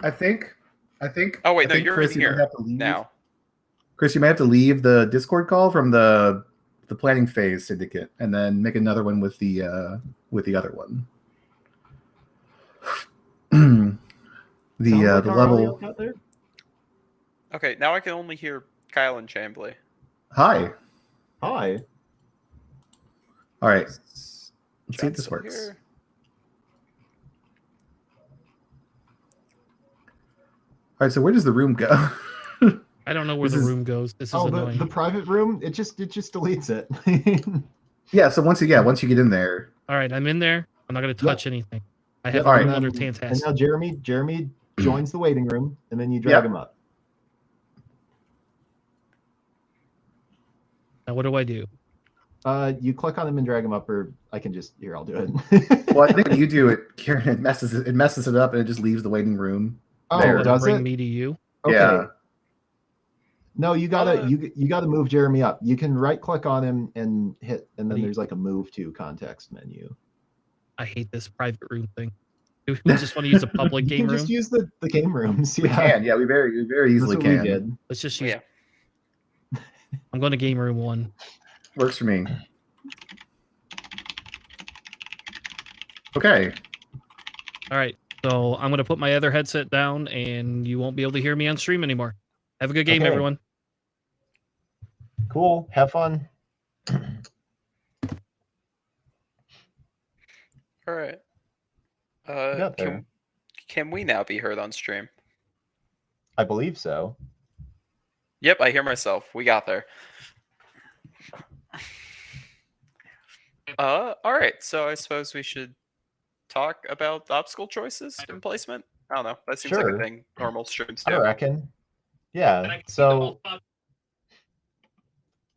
I think. Oh wait, I no, think you're Chris, in you might here have to leave. now. Chris, you might have to leave the Discord call from the planning phase syndicate, and then make another one with the other one. The level. Out there. Okay, now I can only hear Kyle and Chambly. Hi. Hi. All right. Let's see if this still works. here? All right. So where does the room go? I don't know where the room goes. This is annoying. The private room. It just deletes it. Yeah. So once you get in there. All right, I'm in there. I'm not going to touch anything. I have All a right. room under Tantas. And now Jeremy joins the waiting room, and then you drag him up. Now what do I do? You click on him and drag him up, or I can just I'll do it. Well, I think when you do it, Karen, it messes it up, and it just leaves the waiting room. Oh, there. does bring it? me to you? Okay. Yeah. No, you gotta move Jeremy up. You can right click on him and hit, and then there's like a move to context menu. I hate this private room thing. Do we just want to use a public game room? Just use the game rooms. We can. Yeah, we very easily can. We did. Let's just use. I'm going to game room 1. Works for me. Okay. All right. So I'm going to put my other headset down, and you won't be able to hear me on stream anymore. Have a good game, everyone. Cool. Have fun. All right. Can we now be heard on stream? I believe so. Yep, I hear myself. We got there. All right. So I suppose we should talk about obstacle choices and placement. I don't know. That seems like a thing normal streams do. I reckon. Yeah. So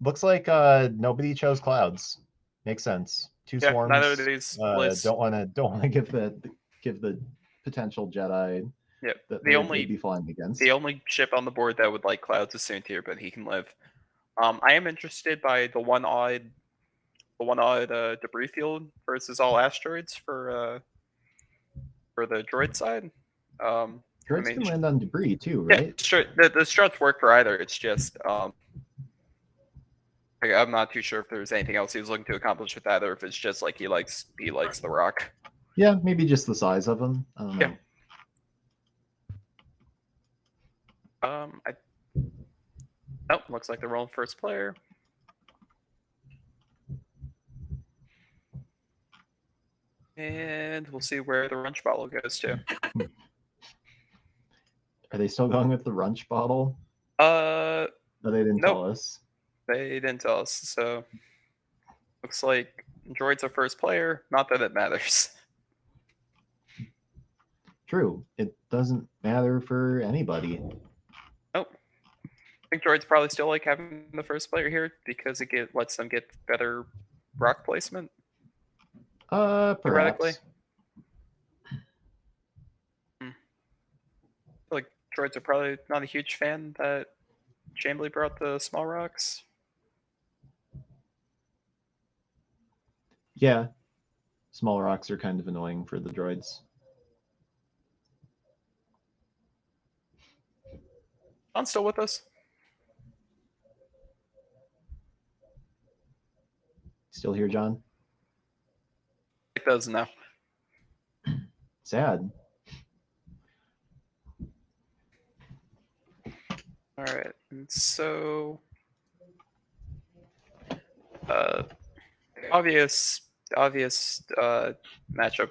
looks like nobody chose clouds. Makes sense. Two swarms. Neither of these lists. Don't want to give the potential Jedi. Yep. That they'd be flying against. The only ship on the board that would like clouds is Soontir, but he can live. I am interested by the one odd debris field versus all asteroids for the droid side. Droids can land on debris too, right? Yeah, sure. The struts work for either. It's just I'm not too sure if there's anything else he was looking to accomplish with that, or if it's just like he likes the rock. Yeah, maybe just the size of them. I don't know. Nope, looks like they're rolling first player. And we'll see where the Runch bottle goes to. Are they still going with the Runch bottle? No, they didn't tell us. They didn't tell us. So looks like droid's a first player. Not that it matters. True. It doesn't matter for anybody. Nope. I think droids probably still like having the first player here because it lets them get better rock placement. Theoretically. Like droids are probably not a huge fan that Chambly brought the small rocks. Yeah. Small rocks are kind of annoying for the droids. John's still with us. Still here, John? It does now. Sad. All right, and so obvious matchup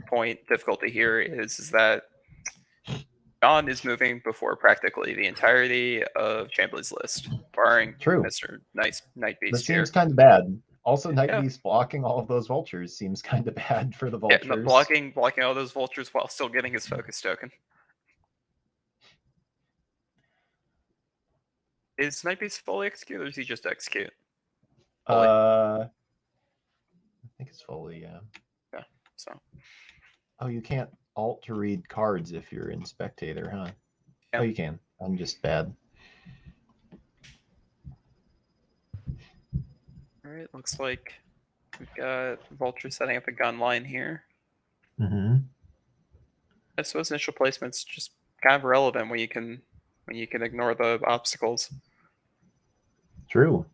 point difficulty here is that John is moving before practically the entirety of Chambly's list, barring Mr. Night Beast. That seems kind of bad. Also, Night Beast blocking all of those vultures seems kind of bad for the vultures. Yeah, blocking all those vultures while still getting his focus token. Is Night Beast fully execute, or does he just execute? Fully? I think it's fully, yeah. Yeah, so. Oh, you can't alt to read cards if you're in spectator, huh? Yeah. Oh, you can. I'm just bad. All right, looks like we've got Vulture setting up a gun line here. Mm-hmm. I suppose initial placement's just kind of irrelevant when you can ignore the obstacles. True.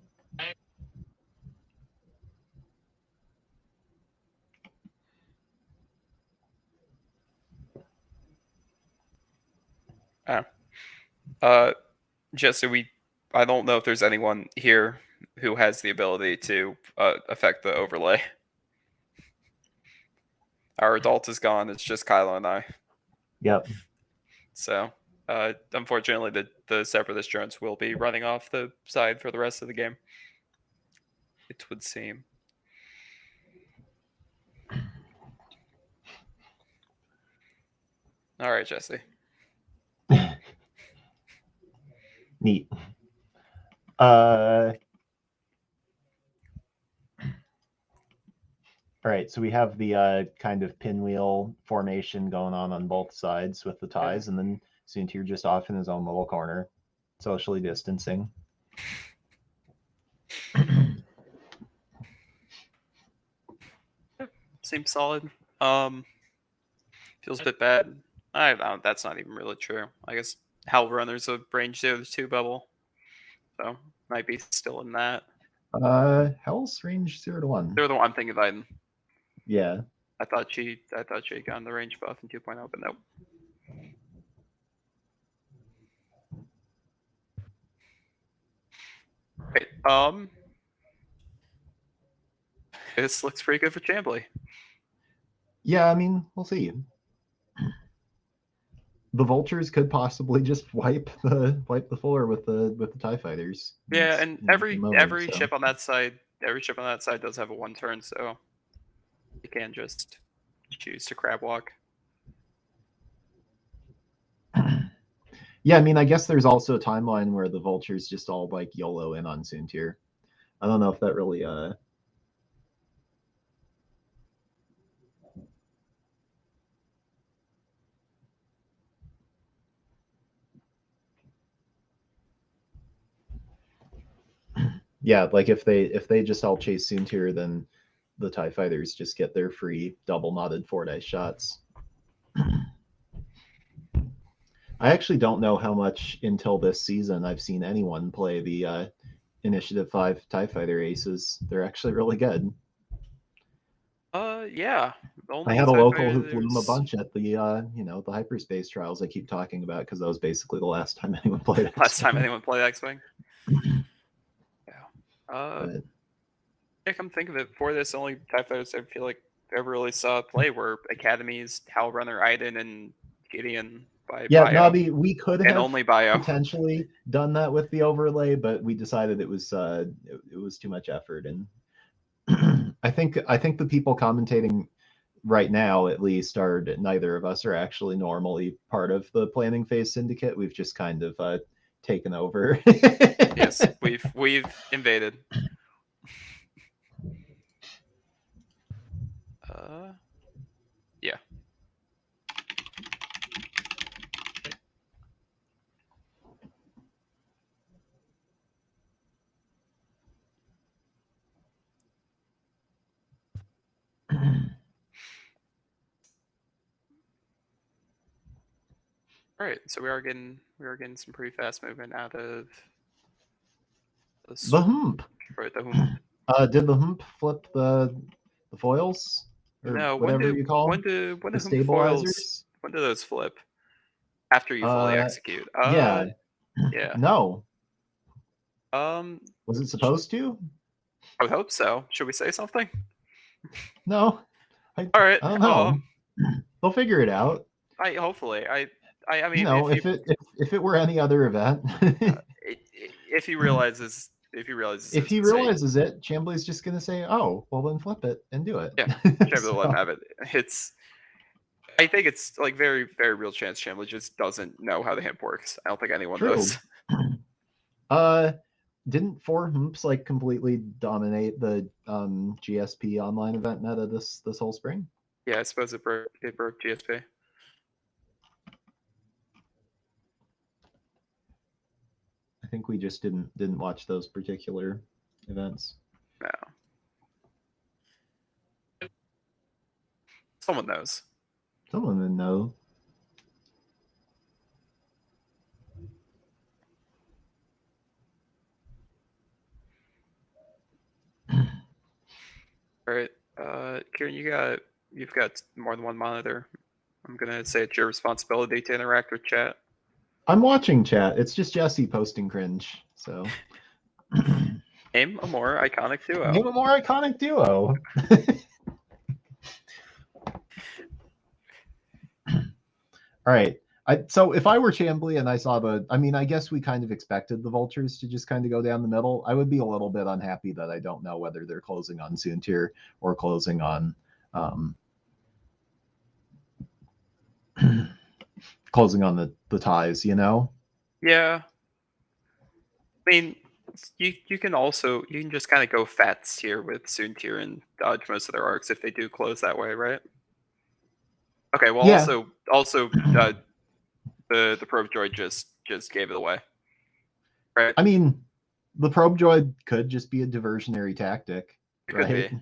Jesse, I don't know if there's anyone here who has the ability to affect the overlay. Our adult is gone. It's just Kylo and I. Yep. So, unfortunately, the Separatist drones will be running off the side for the rest of the game. It would seem. All right, Jesse. Neat. All right, so we have the kind of pinwheel formation going on both sides with the ties, and then Soontir just off in his own little corner, socially distancing. Seems solid. Feels a bit bad. I don't. That's not even really true. I guess Hell Runner's a range 0-2 bubble, so might be still in that. Hell's range 0 to 1. They're the one I'm thinking of Iden. Yeah. I thought she had gotten the range buff in 2.0, but nope. Wait, this looks pretty good for Chambly. Yeah, I mean, we'll see. The vultures could possibly just wipe the floor with the TIE fighters. Yeah, and every so. ship on that side does have a 1 turn, so you can just choose to crab walk. Yeah, I mean, I guess there's also a timeline where the vultures just all like YOLO in on Soontir. I don't know if that really yeah, like if they just all chase Soontir, then the TIE fighters just get their free double knotted 4-dice shots. I actually don't know how much until this season I've seen anyone play the Initiative 5 TIE Fighter aces. They're actually really good. Yeah. I had a local who flew them a bunch at the the hyperspace trials I keep talking about, because that was basically the last time anyone played X-Wing. Last time anyone played X-Wing. Yeah. Yeah, come think of it, for this, only TIE fighters I feel like I ever really saw play were Academies, Hal Runner, Iden, and Gideon by Yeah, Bio. Nobby, we could And have only Bio. potentially done that with the overlay, but we decided it was too much effort, and I think the people commentating right now, at least, are neither of us are actually normally part of the planning phase syndicate. We've just kind of taken over. Yes, we've invaded. Yeah. All right, so we are getting some pretty fast movement out of The hump. Right, the hump. Did the hump flip the foils, or No, whatever you call when them? do The hump foils, stabilizers? when do those flip? After you fully execute. Yeah. Yeah. No. Was it supposed to? I would hope so. Should we say something? No. All right. I don't know. They'll figure it out. Hopefully. I mean, if it were any other event. if he realizes it, Chambly's just gonna say, "Oh, well, then flip it and do it." Yeah, Chambly will let him have it. I think it's like very, very real chance Chambly just doesn't know how the himp works. I don't think anyone does. Didn't 4 humps like completely dominate the GSP online event meta this whole spring? Yeah, I suppose it broke GSP. I think we just didn't watch those particular events. No. Someone knows. Someone would know. All right, Kieran, you've got more than one monitor. I'm gonna say it's your responsibility to interact with chat. I'm watching chat. It's just Jesse posting cringe. So Name a more iconic duo. name a more iconic duo. All right. So if I were Chambly and I saw I guess we kind of expected the vultures to just kind of go down the middle. I would be a little bit unhappy that I don't know whether they're closing on Soontir or closing on closing on the ties, you know? Yeah. I mean, you can just kind of go Fats here with Soontir and dodge most of their arcs if they do close that way, right? Okay. Well, Yeah. also, the probe droid just gave it away, right? I mean, the probe droid could just be a diversionary tactic, It right? could be.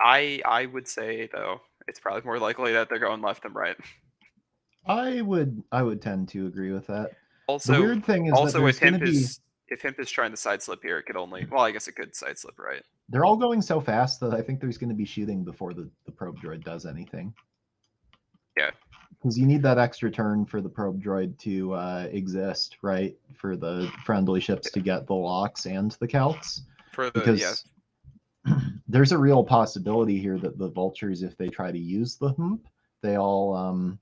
I would say though it's probably more likely that they're going left than right. I would tend to agree with that. Also, the weird thing is that there's going to be if Himp is trying to side slip here, it could only I guess it could side slip, right? they're all going so fast that I think there's going to be shooting before the probe droid does anything. Yeah. Because you need that extra turn for the probe droid to exist, right? For the friendly ships to get the locks and the calcs. Because there's a real possibility here that the vultures, if they try to use the hump, they all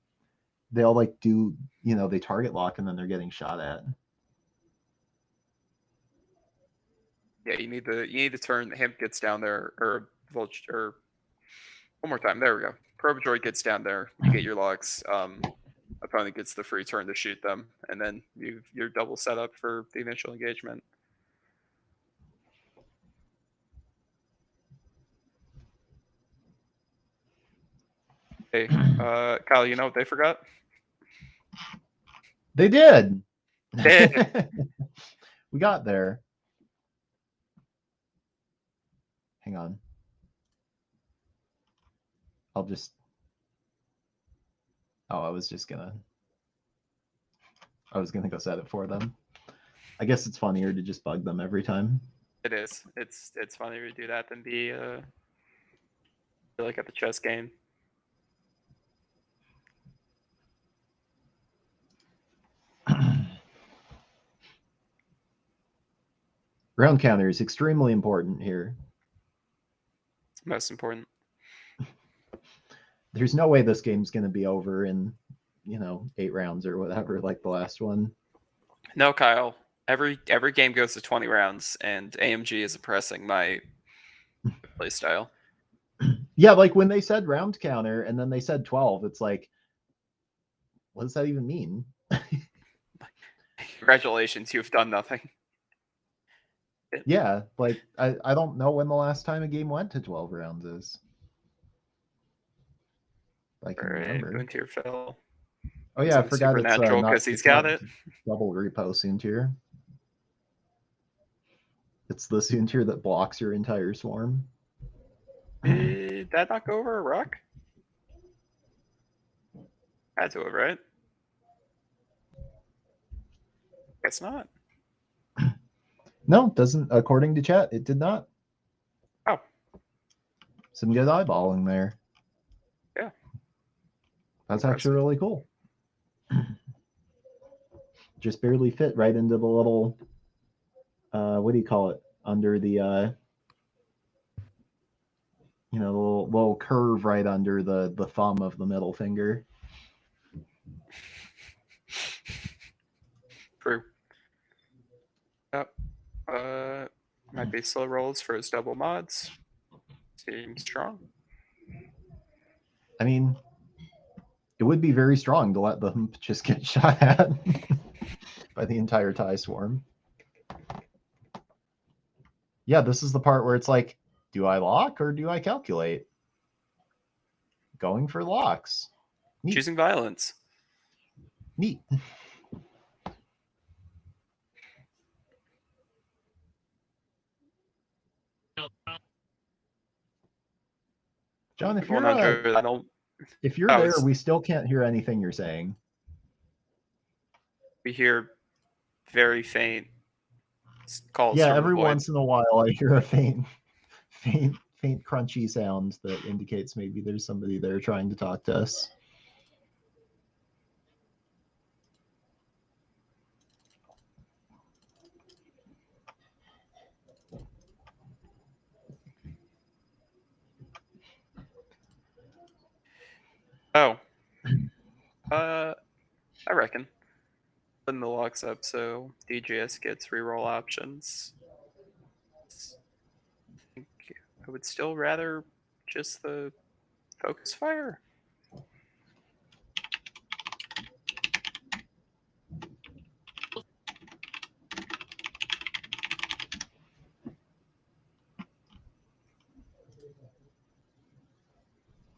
like do, they target lock and then they're getting shot at. Yeah, you need the turn. The Himp gets down there, or vulture. Or one more time. There we go. Probe droid gets down there. You get your locks. Opponent gets the free turn to shoot them, and then you're double set up for the initial engagement. Hey, Kyle, you know what they forgot? They did. We got there. Hang on. I was gonna go set it for them. I guess it's funnier to just bug them every time. It is. It's funnier to do that than be like at the chess game. Round counter is extremely important here. Most important. There's no way this game's going to be over in, 8 rounds or whatever, like the last one. No, Kyle. Every game goes to 20 rounds, and AMG is oppressing my play style. Yeah, like when they said round counter and then they said 12, it's like, what does that even mean? Congratulations, you've done nothing. Yeah, like I don't know when the last time a game went to 12 rounds is. I can remember. Into your fill. Oh yeah, I forgot it's Supernatural because he's got it. Double repo Soontir. It's the Soontir that blocks your entire swarm. Did that not go over a rock? Had to have, right? Guess not. No, it doesn't. According to chat, it did not. Oh. Some good eyeballing there. Yeah. That's actually really cool. Just barely fit right into the little, what do you call it? Under the, the little curve right under the thumb of the middle finger. True. Yep. Might be slow rolls for his double mods. Seems strong. I mean, it would be very strong to let them just get shot at by the entire TIE swarm. Yeah, this is the part where it's like, do I lock or do I calculate? Going for locks. Neat. Choosing violence. Neat. John, if you're there, we still can't hear anything you're saying. We hear very faint calls Yeah, from the every void. once in a while I hear a faint crunchy sound that indicates maybe there's somebody there trying to talk to us. Oh. I reckon. Putting the locks up so DGS gets reroll options. I think I would still rather just the focus fire.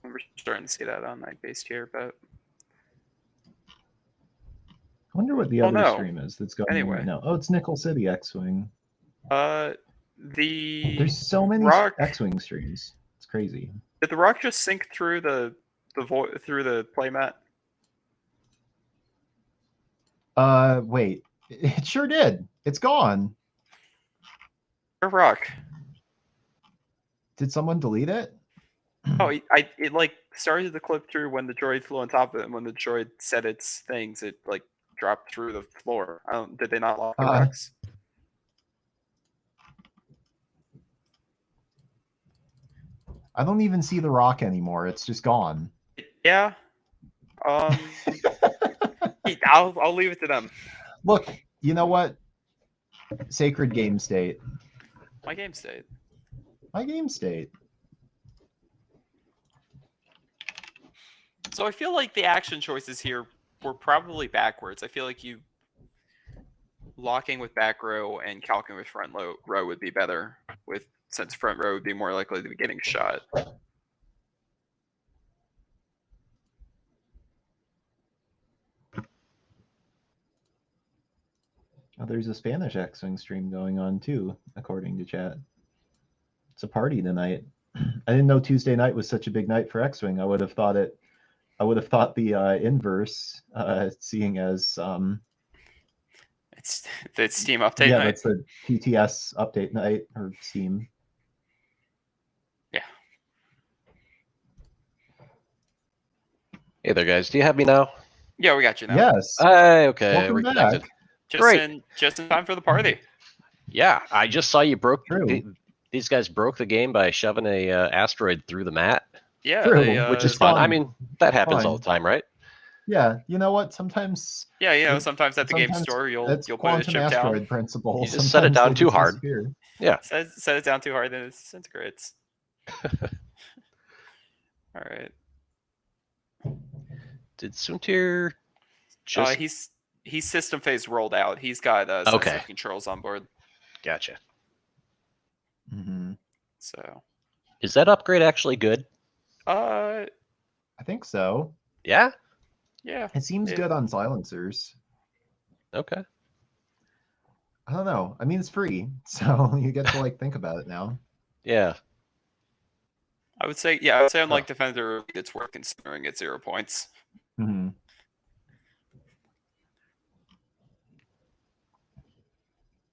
We're starting to see that on night based here, but I wonder what the Oh, other no. stream is that's going on Anyway. right now. Oh, it's Nickel City X-Wing. There's so many Rock. X-Wing streams. It's crazy. Did the rock just sink through the through the playmat? Wait. It sure did. It's gone. Or rock? Did someone delete it? Oh, it like started to clip through when the droid flew on top of it, and when the droid said its things, it like dropped through the floor. Did they not lock the rocks? I don't even see the rock anymore. It's just gone. Yeah. I'll leave it to them. Look, you know what? Sacred game state. My game state. My game state. So I feel like the action choices here were probably backwards. I feel like you locking with back row and calcing with front row would be better, since front row would be more likely to be getting shot. Oh, there's a Spanish X-Wing stream going on too, according to chat. It's a party tonight. I didn't know Tuesday night was such a big night for X-Wing. I would have thought the inverse, seeing as it's Steam update yeah, night. that's the TTS update night or Steam. Yeah. Hey there, guys. Do you have me now? Yeah, we got you now. Yes. Okay, Welcome reconnected. back. Just in time for the party. Yeah, I just saw you broke. True. These guys broke the game by shoving a asteroid through the mat, Yeah, True, which is it's fun. fun. I mean, that happens Fun. all the time, right? Yeah, you know what? Sometimes Yeah, sometimes at the game sometimes store you'll it's put a quantum ship asteroid down. principle. You just set it Sometimes down they too just hard. disappear. Yeah. Set it down too hard, then it disintegrates. All right. Did Suntir just? He's system phase rolled out. He's got Okay. sensitive controls on board. Gotcha. Mm-hmm. So. Is that upgrade actually good? I think so. Yeah. Yeah. It seems good on silencers. Okay. I don't know. I mean, it's free, so you get to like think about it now. Yeah. I would say on like Defender, it's worth considering at 0 points. Mm-hmm.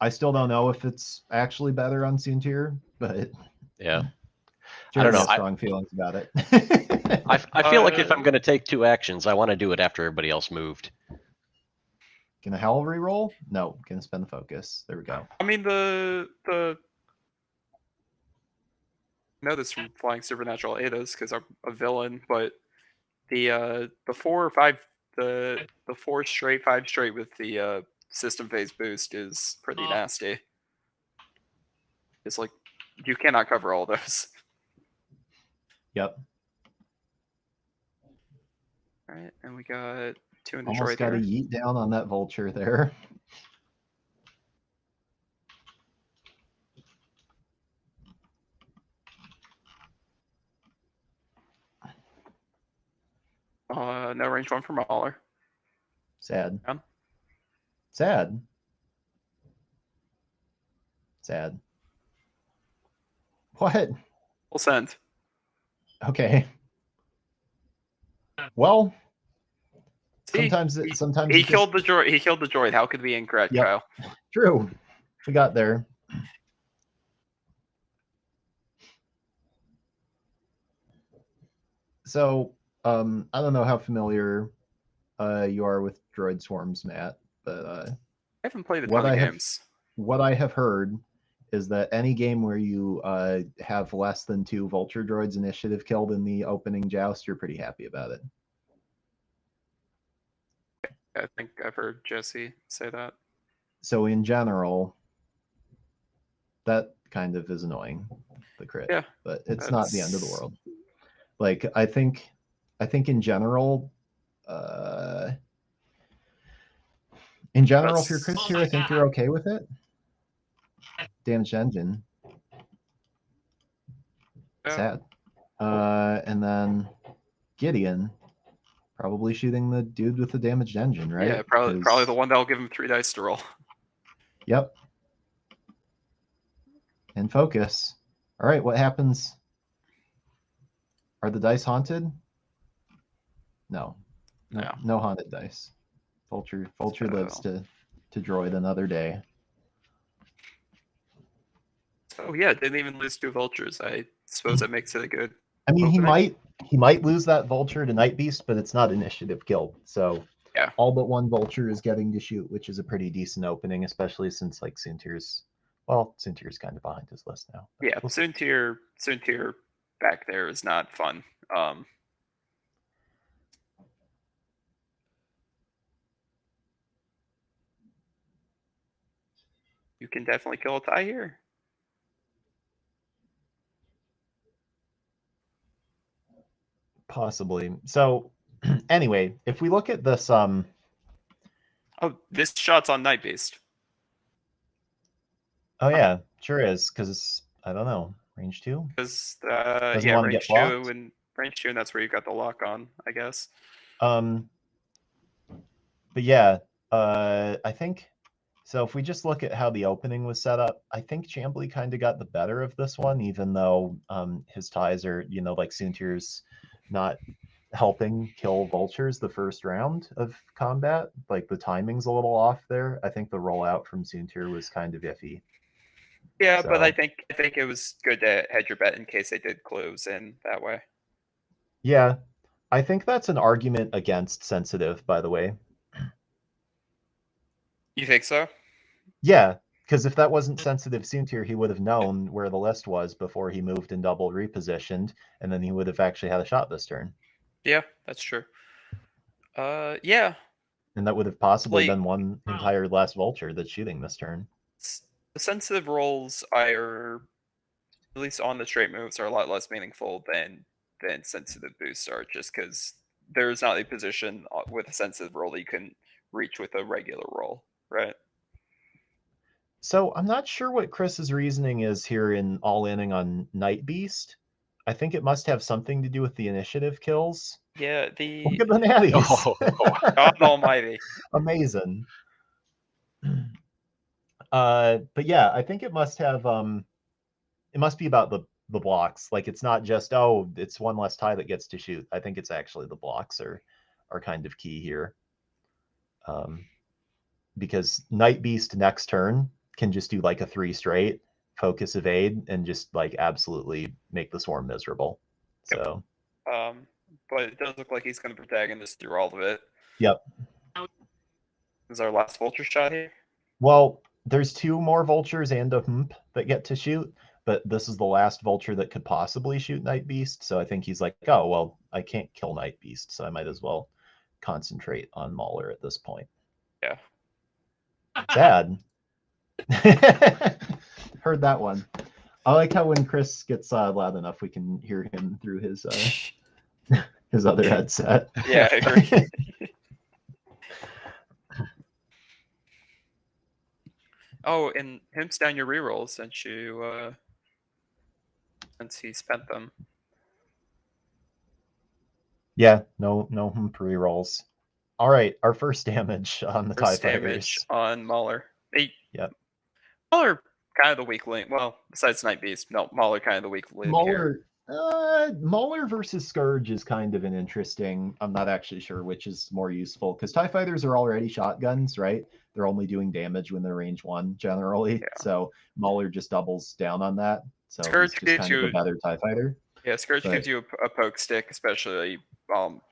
I still don't know if it's actually better on Suntir, but yeah. Jeremy I don't know. has strong feelings about it. I feel like if I'm going to take 2 actions, I want to do it after everybody else moved. Can a hell reroll? No, can spend the focus. There we go. I mean I know this from flying supernatural Adas because I'm a villain, but the 4 or 5 the 4 straight 5 straight with the system phase boost is pretty nasty. It's like you cannot cover all those. Yep. All right, and we got 2 in the Almost droid got a here. yeet down on that vulture there. No range 1 for Mauler. Sad. Down. Sad. Sad. What? Full send. Okay. Well, See, sometimes he it just- killed the droid. He killed the droid. How could we be incorrect, Yep. Kyle? True. We got there. So, I don't know how familiar you are with droid swarms, Matt, but I haven't played a What ton of I have- games. what I have heard is that any game where you have less than 2 vulture droids initiative killed in the opening joust, you're pretty happy about it. I think I've heard Jesse say that. So in general, that kind of is annoying, the crit. Yeah, But it's not the end of the that's- world. Like I think in general, if you're crit tier, I think you're okay with it. Damaged engine. Yeah. Sad. And then Gideon probably shooting the dude with the damaged engine, right? Yeah, probably 'Cause- the one that'll give him 3 dice to roll. Yep. And focus. All right, what happens? Are the dice haunted? No. No. No haunted dice. Vulture lives to droid another day. So yeah, didn't even lose 2 vultures. I suppose that makes it a good. I mean, Opening. he might lose that vulture to Night Beast, but it's not initiative killed. So Yeah. all but 1 vulture is getting to shoot, which is a pretty decent opening, especially since like Soontir's kind of behind his list now. But Yeah, we'll see. Soontir back there is not fun. You can definitely kill a tie here. Possibly. So anyway, if we look at this, Oh, this shot's on Night Beast. oh yeah, sure is, because I don't know, range 2. Because Doesn't yeah, wanna range get blocked? 2 and range 2, and that's where you got the lock on, I guess. But yeah, I think so. If we just look at how the opening was set up, I think Chambly kind of got the better of this one, even though his ties are, like Soontir's not helping kill vultures the first round of combat. Like the timing's a little off there. I think the rollout from Soontir was kind of iffy. Yeah, but I So- think it was good to hedge your bet in case they did close in that way. Yeah, I think that's an argument against sensitive, by the way. You think so? Yeah, because if that wasn't sensitive Soontir, he would have known where the list was before he moved and double repositioned, and then he would have actually had a shot this turn. Yeah, that's true. Yeah. And that would have possibly Like- been one entire last vulture that's shooting this turn. The sensitive rolls are, at least on the straight moves, are a lot less meaningful than sensitive boosts are, just because there's not a position with a sensitive roll that you can reach with a regular roll, right? So I'm not sure what Chris's reasoning is here in all-inning on Night Beast. I think it must have something to do with the initiative kills. Yeah, Look the at the natties. Oh, God Almighty. Amazing. But yeah, I think it must have it must be about the blocks. Like it's not just it's 1 less tie that gets to shoot. I think it's actually the blocks are kind of key here. Because Night Beast next turn can just do like a 3 straight, focus evade, and just like absolutely make the swarm miserable. Yep. So But it does look like he's going to protagonist through all of it. Yep. This is our last vulture shot here. Well, there's 2 more vultures and a hump that get to shoot, but this is the last vulture that could possibly shoot Night Beast. So I think he's like, oh, well, I can't kill Night Beast, so I might as well concentrate on Mauler at this point. Yeah. Sad. Heard that one. I like how when Chris gets loud enough, we can hear him through his his other headset. Yeah, I agree. Oh, and him's down your rerolls since you since he spent them. Yeah, no pre-rolls. All right, our first damage on the First TIE damage Fighters. on Mauler. Yep. Mauler kind of the weak link. Well, besides Night Beast, no, Mauler kind of the weak link here. Mauler versus Scourge is kind of an interesting. I'm not actually sure which is more useful because TIE fighters are already shotguns, right? They're only doing damage when they're range 1 generally. Yeah. So Mauler just doubles down on that. So Scourge he's just gives kind of a you- better TIE fighter. Yeah, Scourge But- gives you a poke stick, especially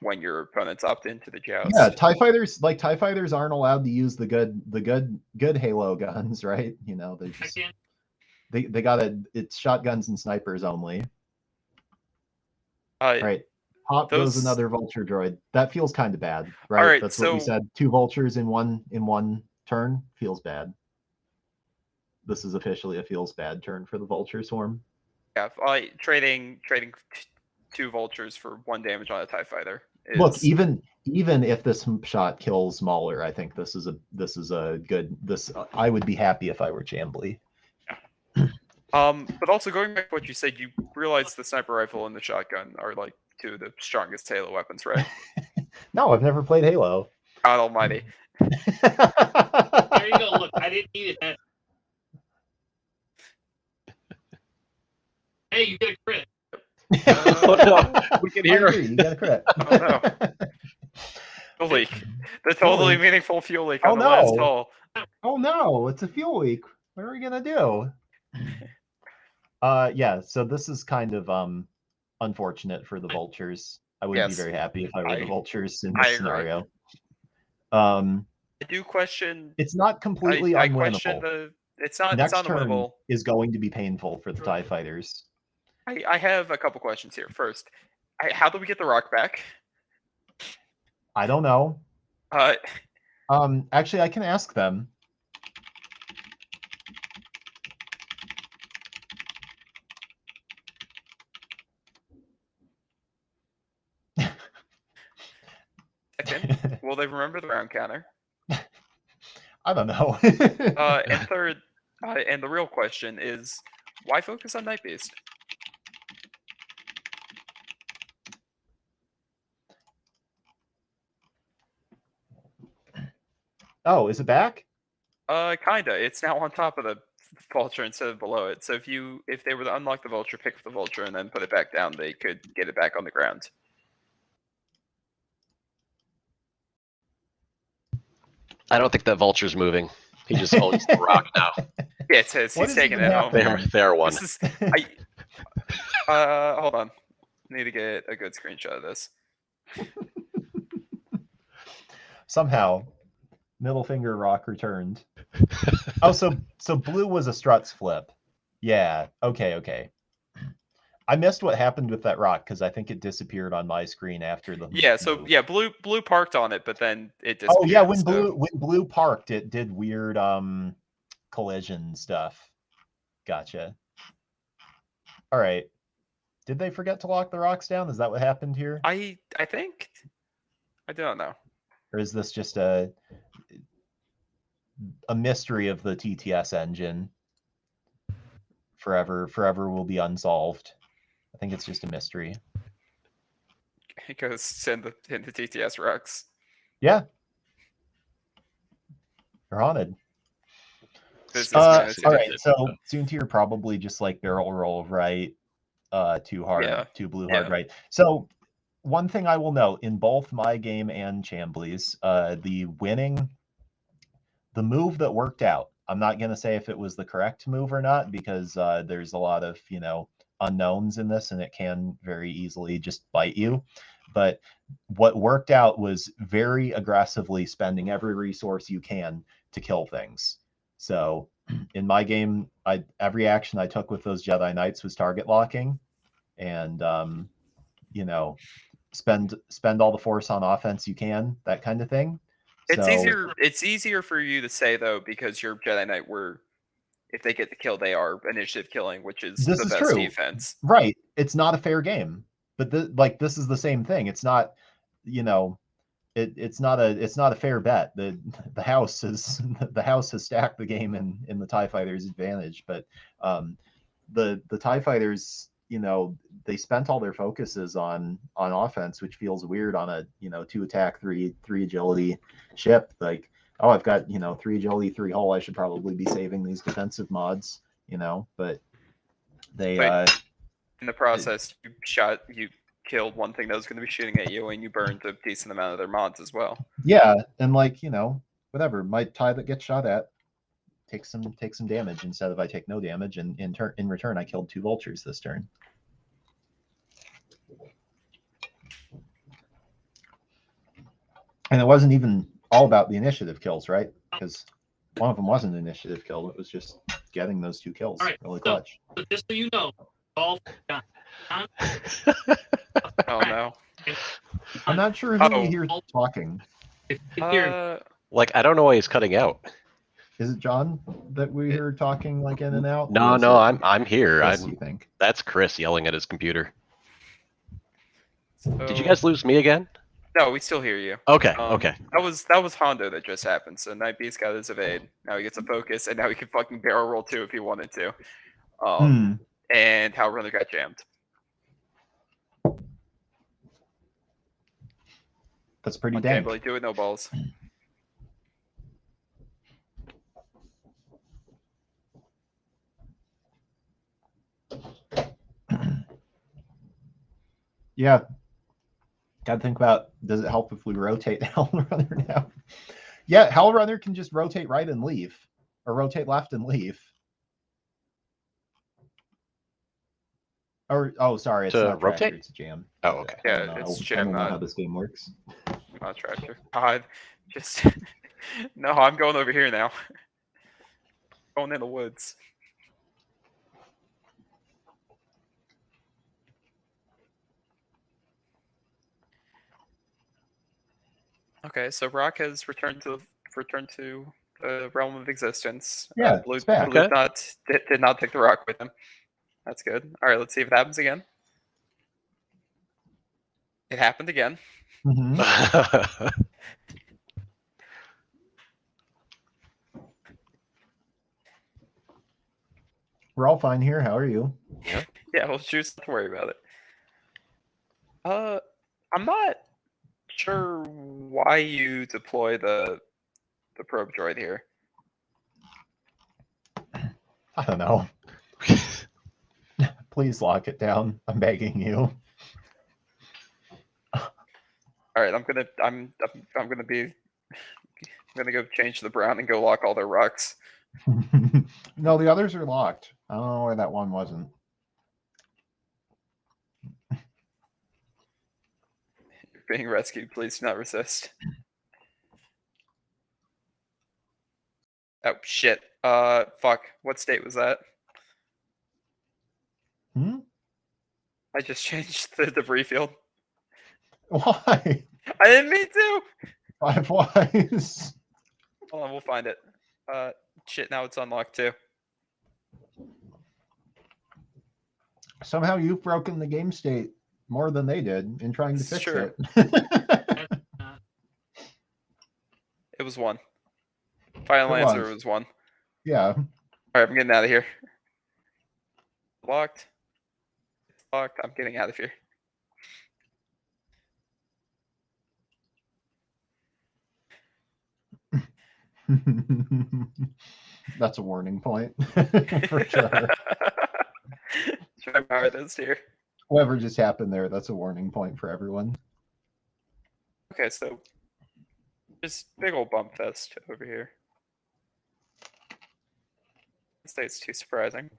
when your opponent's opt into the joust. Yeah, TIE fighters aren't allowed to use the good Halo guns, right? You know, they just they gotta it's shotguns and snipers only. All right. Pop goes another vulture droid. That feels kind of bad, right? All right, That's what we said. 2 vultures in one turn feels bad. This is officially a feels bad turn for the vulture swarm. Yeah, trading 2 vultures for 1 damage on a TIE fighter. Look, even if this shot kills Mauler, I think this is a good. I would be happy if I were Chambly. But also going back to what you said, you realize the sniper rifle and the shotgun are like 2 of the strongest Halo weapons, right? No, I've never played Halo. God almighty. There you go. Look, I didn't need it. Hey, you get a crit. Oh, no. We can hear You got a crit. Oh no. Fuel leak. The totally meaningful fuel leak on the no. last hole. Oh no, it's a fuel leak. What are we gonna do? Yeah, so this is kind of unfortunate for the vultures. I would be very happy if I were the vultures in this scenario. I do question. It's not completely I unwinnable. question it's not Next unwinnable. turn is going to be painful for the TIE fighters. I have a couple questions here. First, how do we get the rock back? I don't know. Actually, I can ask them. Second, will they remember the round counter? I don't know. And third, and the real question is, why focus on Night Beast? Oh, is it back? Kinda. It's now on top of the vulture instead of below it. So if they were to unlock the vulture, pick up the vulture, and then put it back down, they could get it back on the ground. I don't think that vulture's moving. He just owns the rock now. Yeah, it says he's taking it home. They're one. This is, hold on. Need to get a good screenshot of this. Somehow, middle finger rock returned. Oh, so blue was a struts flip. Yeah. Okay. I missed what happened with that rock because I think it disappeared on my screen after the. Yeah. So move. yeah, blue parked on it, but then it disappeared. Oh yeah, when blue parked, it did weird collision stuff. Gotcha. All right. Did they forget to lock the rocks down? Is that what happened here? I think. I don't know. Or is this just a mystery of the TTS engine? Forever will be unsolved. I think it's just a mystery. It goes send the TTS rocks. Yeah. They're haunted. All right, so Soontier probably just like barrel roll right, 2 hard, 2 blue hard right. So one thing I will note in both my game and Chambly's, the move that worked out. I'm not going to say if it was the correct move or not because there's a lot of unknowns in this and it can very easily just bite you. But what worked out was very aggressively spending every resource you can to kill things. So in my game, every action I took with those Jedi Knights was target locking, and spend all the force on offense you can, that kind of thing. It's easier for you to say though because your Jedi Knight if they get the kill, they are initiative killing, which is the best defense. Right. It's not a fair game, but this is the same thing. It's not, it's not a fair bet. The house has stacked the game in the TIE fighters' advantage, but the TIE fighters, they spent all their focuses on offense, which feels weird on a 2 attack, 3 agility ship. Like, oh, I've got 3 agility, 3 hull. I should probably be saving these defensive mods, but they In the process, you killed one thing that was going to be shooting at you, and you burned a decent amount of their mods as well. Yeah, and like, whatever. My tie that gets shot at takes some damage instead of I take no damage, and in return I killed 2 vultures this turn. And it wasn't even all about the initiative kills, right? Because one of them wasn't an initiative kill. It was just getting those 2 kills. All right, Really clutch. So just so you know, all done. Oh no. I'm not sure who we hear talking. If you can hear Like, I don't know why he's cutting out. Is it John that we hear talking like in and out? No, Or is no, it I'm here. Chris, you think? That's Chris yelling at his computer. So, Did you guys lose me again? No, we still hear you. Okay, okay. That was Hondo that just happened. So Night Beast got his evade. Now he gets a focus, and now he can fucking barrel roll too if he wanted to. And Hell Runner got jammed. That's pretty On dank. table, do it, no balls. Yeah. Gotta think about, does it help if we rotate Hell Runner now? Yeah, Hell Runner can just rotate right and leave. Or rotate left and leave. Or, oh, sorry, it's To not rotate? Tractor, it's a jam. Oh, okay. I Yeah, don't know. it's I jam, don't know how not- this game works. Not tractor. God, just no. I'm going over here now. Going in the woods. Okay, so Rock has returned to the realm of existence. Yeah, Blue, it's back. Blue Okay. did not take the rock with him. That's good. All right, let's see if it happens again. It happened again. Mhm. We're all fine here. How are you? Yeah, well, choose not to worry about it. I'm not sure why you deploy the probe droid here. I don't know. Please lock it down. I'm begging you. All right, I'm gonna go change the brown and go lock all their rocks. No, the others are locked. I don't know why that one wasn't. You're being rescued. Please do not resist. Oh shit. Fuck. What state was that? Hmm? I just changed the debris field. Why? I didn't mean to. 5 wise. Hold on, we'll find it. Shit. Now it's unlocked too. Somehow you've broken the game state more than they did in trying to This is fix true. it. It was 1. Final It answer was. was 1. Yeah. All right, I'm getting out of here. Locked. It's locked. I'm getting out of here. That's a warning point for sure. Try my hardest here. Whatever just happened there, that's a warning point for everyone. Okay, so just big old bump fest over here. I'd say it's too surprising.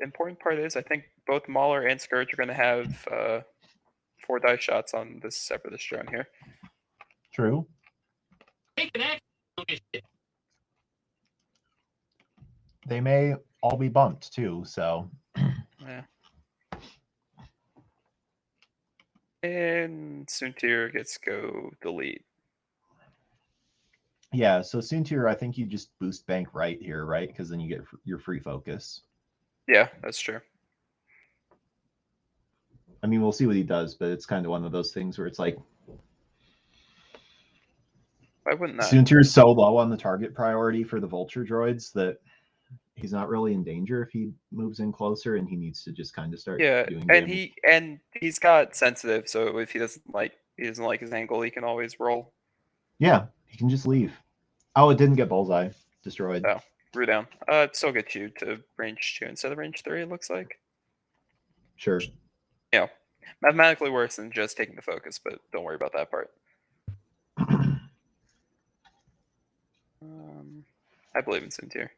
Important part is I think both Mauler and Scourge are going to have 4 die shots on this separatist drone here. True. take an action. Don't get shit. They may all be bumped too, so Yeah. And Soontir gets go delete. yeah. So Soontir, I think you just boost bank right here, right? Because then you get your free focus. Yeah, that's true. I mean, we'll see what he does, but it's kind of one of those things where it's like Why wouldn't that? Soontir is so low on the target priority for the vulture droids that he's not really in danger if he moves in closer, and he needs to just kind of start Yeah, doing and damage. he's got sensitive, so if he doesn't like his angle, he can always roll. Yeah, he can just leave. Oh, it didn't get bullseye. Destroyed. Oh. Brew down. Still get you to range 2 instead of range 3, it looks like. Sure. You know, mathematically worse than just taking the focus, but don't worry about that part. I believe in Sintier.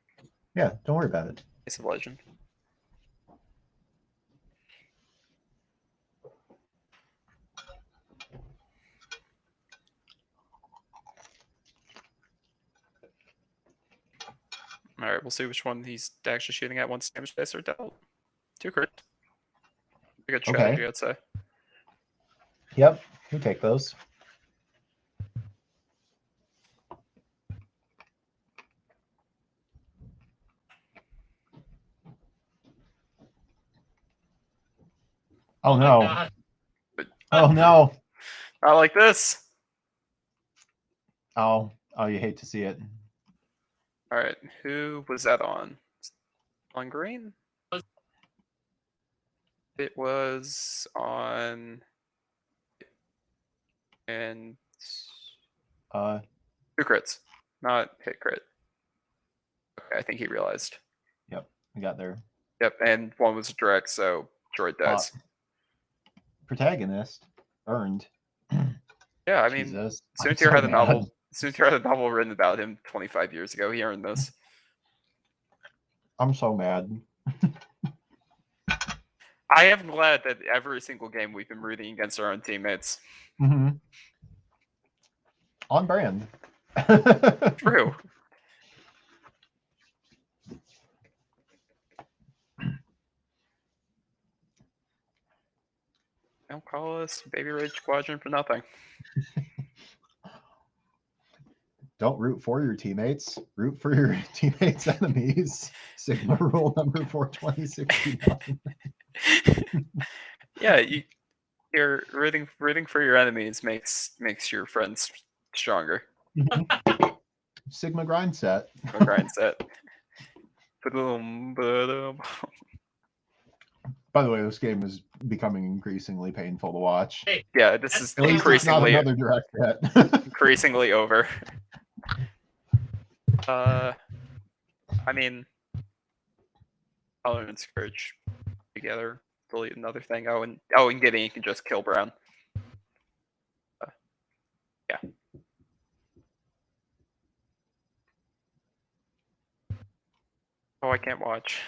Yeah, don't worry about it. Ace of Legend. Alright, we'll see which one he's actually shooting at once damage dice are dealt. 2 crits. A good strategy, I'd say. Yep, we take those. Oh my no. God. Oh no. Not like this! Oh, you hate to see it. Alright, who was that on? On green? It was on... And... 2 crits. Not hit crit. Okay, I think he realized. Yep, we got there. Yep, and one was direct, so droid dies. Protagonist earned. Yeah, I mean, Jesus, I'm Suntier so had a mad. novel. Suntier had a novel written about him 25 years ago. He earned this. I'm so mad. I am glad that every single game we've been rooting against our own teammates. Mm-hmm. On brand. True. Don't call us Baby Rage Squadron for nothing. Don't root for your teammates. Root for your teammates' enemies. Sigma rule number 42069. Yeah, you're rooting for your enemies makes your friends stronger. Sigma grind set. A grind set. Ba-dum, ba-dum. By the way, this game is becoming increasingly painful to watch. Hey, Yeah, this is At least it's not increasingly another direct hit. increasingly over. I mean, Color and Scourge together. Delete another thing. Oh, and Gideon can just kill Brown. Yeah. Oh, I can't watch.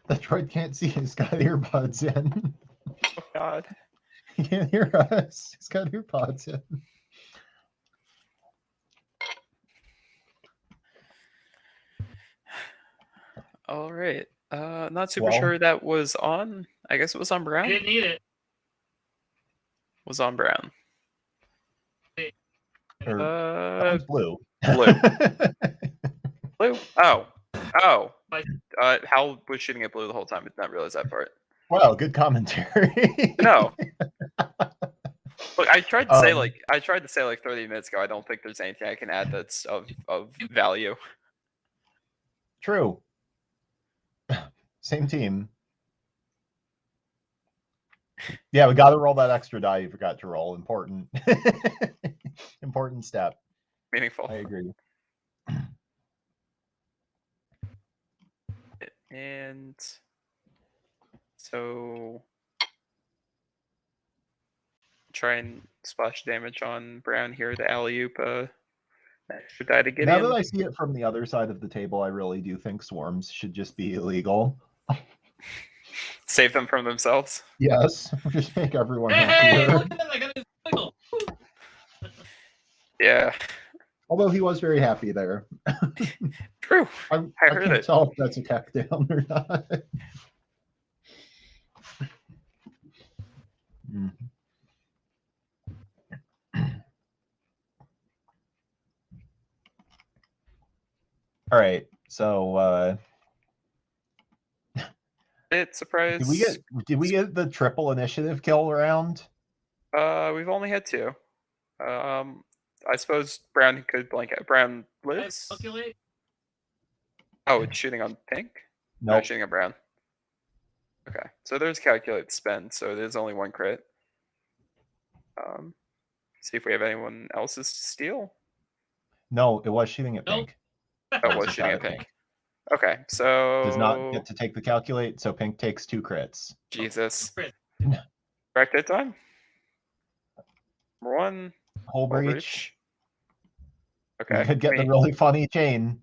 The droid can't see. He's got earbuds in. Oh God. He can't hear us. He's got earpods in. All right. Not super Well- sure that was on. I guess it was on Brown. You didn't need it. Was on Brown. Or, Uh, blue. blue. Blue. Oh. Like- Hal was shooting at blue the whole time. I did not realize that part. Wow, good commentary. No. Look, I tried to say Um, like 30 minutes ago. I don't think there's anything I can add that's of value. True. Same team. Yeah, we got to roll that extra die you forgot to roll. Important. Important step. Meaningful. I agree. And so try and splash damage on Brown here. The alley-oop extra die to get Now in. that I see it from the other side of the table, I really do think swarms should just be illegal. Save them from themselves. Yes, just make everyone Hey, happier. look at that! I got his wiggle. Yeah, Although he was very happy there. true. I heard can't it. tell if that's a tech down or not. Hmm. All right, so Bit surprise. did we get the triple initiative kill round? We've only had 2. I suppose Brown could blank out. Brown lives. Calculate. Oh, it's shooting on pink. No, Nope. shooting on brown. Okay, so there's calculate spend. So there's only 1 crit. See if we have anyone else's to steal. No, it was shooting at Nope. pink. That was It's a shooting at shot at pink. Okay, so Does not get to take the calculate, so pink takes 2 crits. Jesus. Crit. Correct that time. Number 1. Whole Full breach. Okay. You could get the me- really funny chain.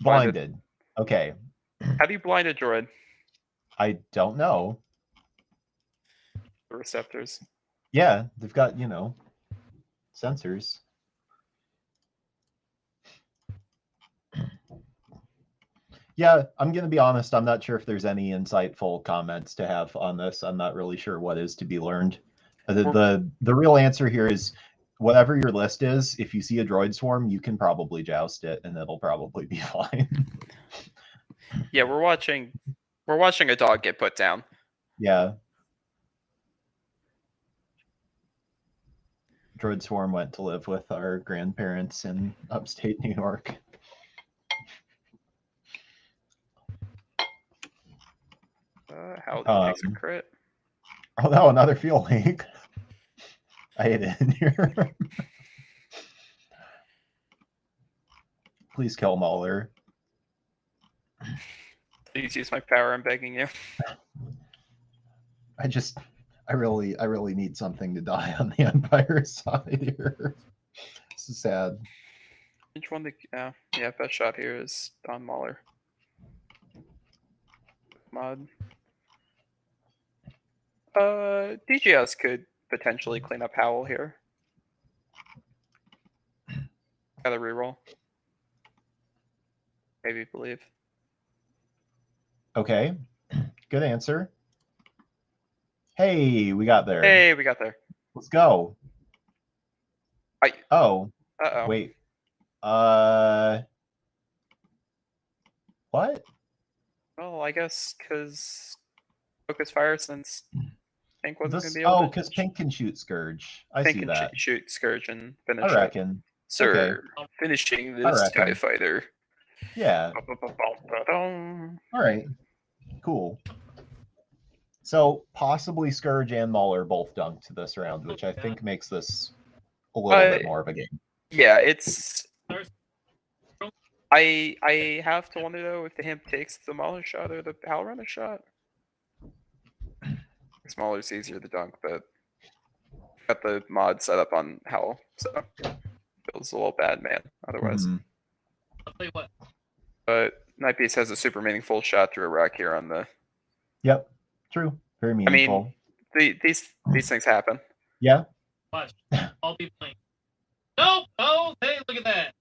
Blinded. Blinded. Okay. How do you blind a droid? I don't know. The receptors. Yeah, they've got, sensors. Yeah, I'm going to be honest. I'm not sure if there's any insightful comments to have on this. I'm not really sure what is to be learned. The real answer here is whatever your list is, if you see a droid swarm, you can probably joust it and it'll probably be fine. Yeah, we're watching a dog get put down. Yeah. Droid swarm went to live with our grandparents in upstate New York. How takes a crit. Oh no, another fuel leak. I hate it in here. Please kill Mauler. Please use my power, I'm begging you. I really need something to die on the Empire side here. This is sad. Which one to yeah, best shot here is Don Mahler. Mod. DGS could potentially clean up Howl here. Got a reroll. Maybe believe. Okay, good answer. Hey, we got there. Hey, we got there. Let's go. Oh, Uh-oh. wait. What? Well, I guess because focus fire since Pink wasn't going This, to be able to. because Pink can shoot Scourge. I Pink see can that. shoot Scourge and finish I it. reckon. Sir, finishing this reckon. TIE fighter. Yeah. Ba-ba-ba-ba-ba-dum. All right. Cool. So possibly Scourge and Mauler both dunked this round, which I think makes this a little bit more of a game. Yeah, it's. I have to wonder though if the Himp takes the Mauler shot or the Howl Runner shot. Mauler's easier to dunk, but got the mod set up on Howl, so feels a little bad, man. Otherwise, I'll tell you what. but Night Beast has a super meaningful shot through a rack here on the. Yep. True. Very meaningful. These things happen. Yeah. Watch. I'll be playing. Nope. Oh, hey, look at that.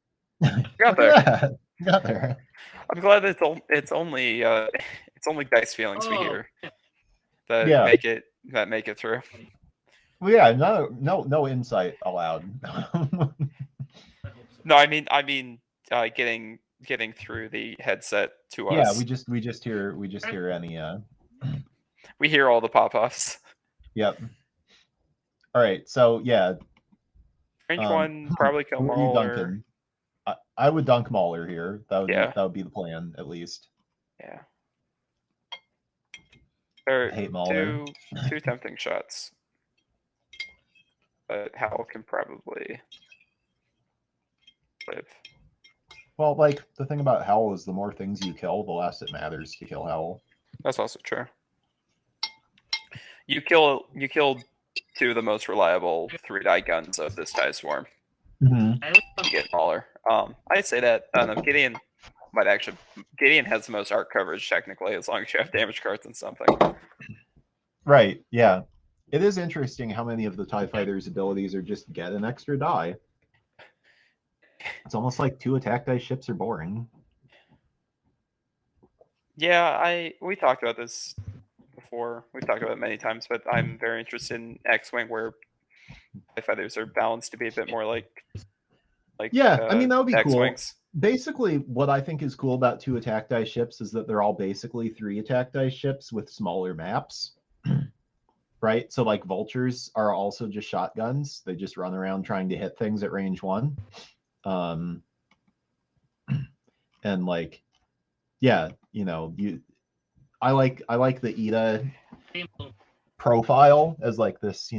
Got there. Yeah. Got there. I'm glad that it's only dice feelings we hear that Yeah. make it through. Well, yeah. No insight allowed. No, I mean getting through the headset to us. Yeah, we just hear any. We hear all the pop-offs. Yep. All right. So yeah. Range one probably kill Who are you Mauler. dunking? I would dunk Mauler here. That would be the plan at least. Yeah. There I hate Mauler. two tempting shots. But Howl can probably live. Well, like the thing about Howl is the more things you kill, the less it matters to kill Howl. That's also true. You killed two of the most reliable 3-die guns of this TIE swarm. Mm-hmm. You get Mauler. I'd say that Gideon has the most arc coverage technically, as long as you have damage cards and something. Right. Yeah. It is interesting how many of the TIE Fighter's abilities are just get an extra die. It's almost like 2 attack dice ships are boring. Yeah, we talked about this before. We've talked about it many times, but I'm very interested in X-Wing where TIE Fighters are balanced to be a bit more like Yeah, I mean, that would be cool. X-Wings. Basically, what I think is cool about 2 attack dice ships is that they're all basically 3 attack dice ships with smaller maps. Right? So like vultures are also just shotguns. They just run around trying to hit things at range 1. And like, yeah, I like the Ida profile as like this,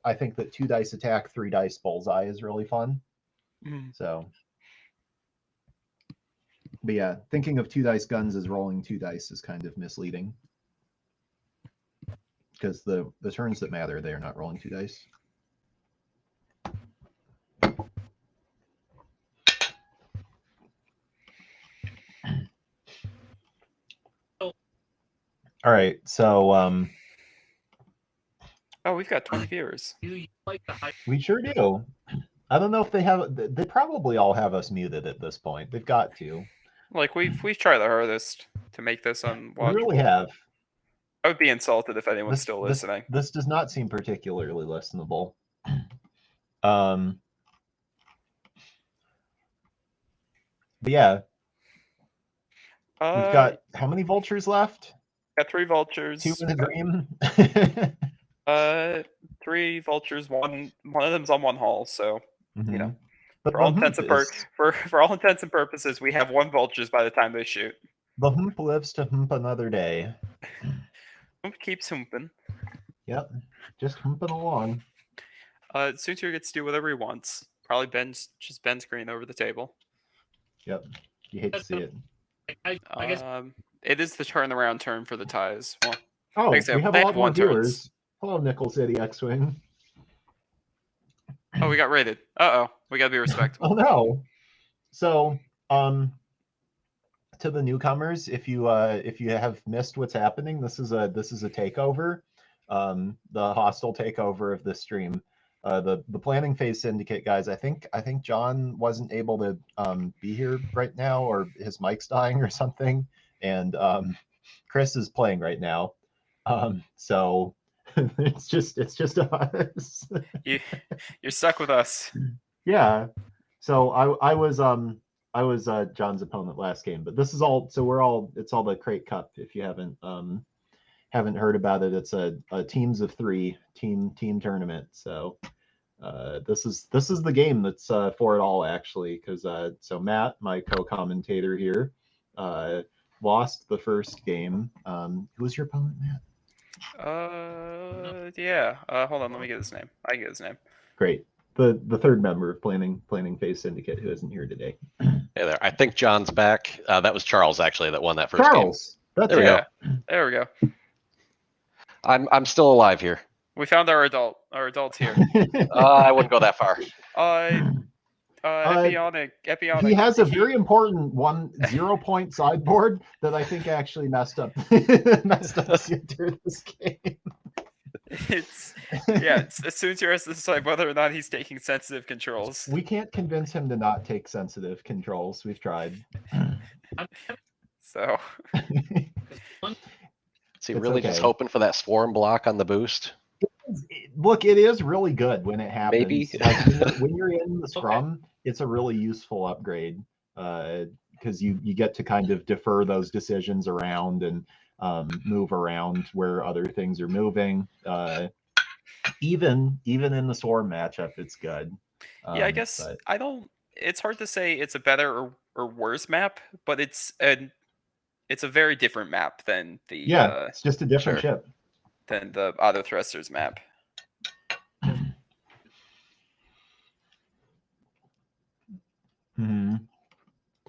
I think that 2 dice attack, 3 dice bullseye is really fun. So, but yeah, thinking of 2 dice guns as rolling 2 dice is kind of misleading because the turns that matter, they are not rolling 2 dice. All right, so Oh, we've got 20 viewers. we sure do. I don't know if they have. They probably all have us muted at this point. They've got to. Like we've tried our hardest to make this unwatchable. We really have. I would be insulted if anyone's still listening. This does not seem particularly listenable. But yeah, we've got how many vultures left? Got 3 vultures. 2 in a dream. 3 vultures. One of them's on 1 hull, so you know. But For all intents and purposes, we have 1 vultures by the time they shoot. The hump lives to hump another day. Hump keeps humping. Yep, just humping along. Soontir gets to do whatever he wants. Probably bends green over the table. Yep, you hate to see it. I guess it is the turnaround turn for the ties. Well, Oh, we example, have they a have lot more 1 turns. viewers. Hello, Nickel City X-Wing. Oh, we got raided. Uh-oh. We gotta be respectful. Oh no. So, to the newcomers, if you have missed what's happening, this is a takeover, the hostile takeover of this stream. The planning phase syndicate guys. I think John wasn't able to be here right now, or his mic's dying or something, and Chris is playing right now. So it's just us. You're stuck with us. Yeah. So I was John's opponent last game, but this is all. So it's all the Krayt Cup. If you haven't heard about it, it's a teams of 3 team tournament. So this is the game that's for it all, actually, because so Matt, my co-commentator here, lost the first game. Who was your opponent, Matt? Yeah. Hold on, let me get his name. I get his name. Great. The 3rd member of planning phase syndicate who isn't here today. Hey there. I think John's back. That was Charles actually that won that first game. Charles. That's There we it. go. There we go. I'm still alive here. We found our adults here. I wouldn't go that far. Epionic. He has a very important 0-point sideboard that I think actually messed up Soontir this game. It's Soontir has to decide whether or not he's taking sensitive controls. We can't convince him to not take sensitive controls. We've tried. So Is he really just hoping for that swarm block on the boost? Look, it is really good when it happens. Maybe. Like, when you're in the scrum, it's a really useful upgrade because you get to kind of defer those decisions around and move around where other things are moving. Even in the swarm matchup, it's good. I guess it's hard to say it's a better or worse map, but it's a very different map than the it's just a different ship than the Auto Thrusters map. Mm-hmm.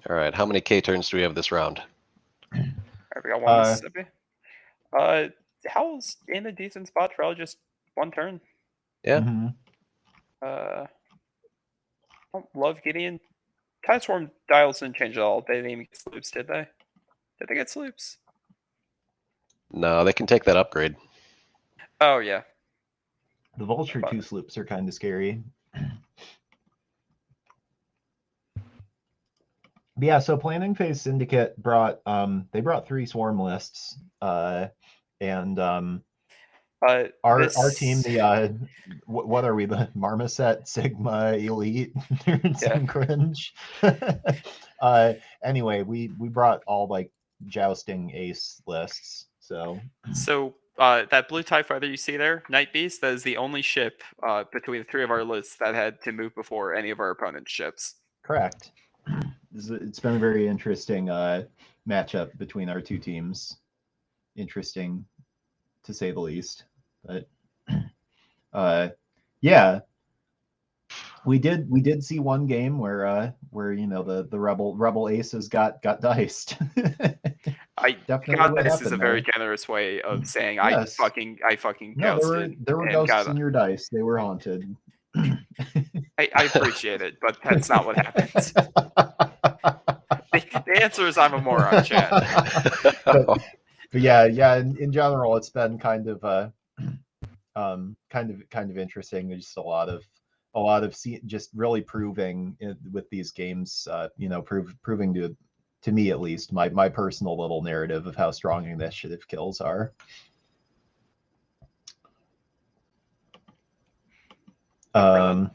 All right, how many K turns do we have this round? All right, we got 1 Mississippi. Howl's in a decent spot for just 1 turn. Yeah. Mm-hmm. I don't love Gideon. Tide Swarm dials didn't change at all. They didn't even get sloops, did they? Did they get sloops? No, they can take that upgrade. Oh, yeah. The Vulture 2 sloops are kind of scary. But yeah, so Planning Phase Syndicate brought 3 swarm lists, and our team, the what are we, the Marmoset Sigma Elite some cringe. Anyway, we brought all like jousting ace lists. So that blue TIE fighter you see there, Night Beast, that is the only ship between the 3 of our lists that had to move before any of our opponent's ships. Correct. It's been a very interesting matchup between our 2 teams. Interesting, to say the least. But yeah, we did see one game where the rebel aces got diced. Definitely God, what this is a happened very there. generous way of saying Yes. I fucking No, jousted. there were and ghosts got in your dice. They were haunted. I appreciate it, but that's not what happened. The answer is I'm a moron, chat. but yeah. In general, it's been kind of interesting. There's just a lot of just really proving with these games. Proving to me at least my personal little narrative of how strong initiative kills are. We have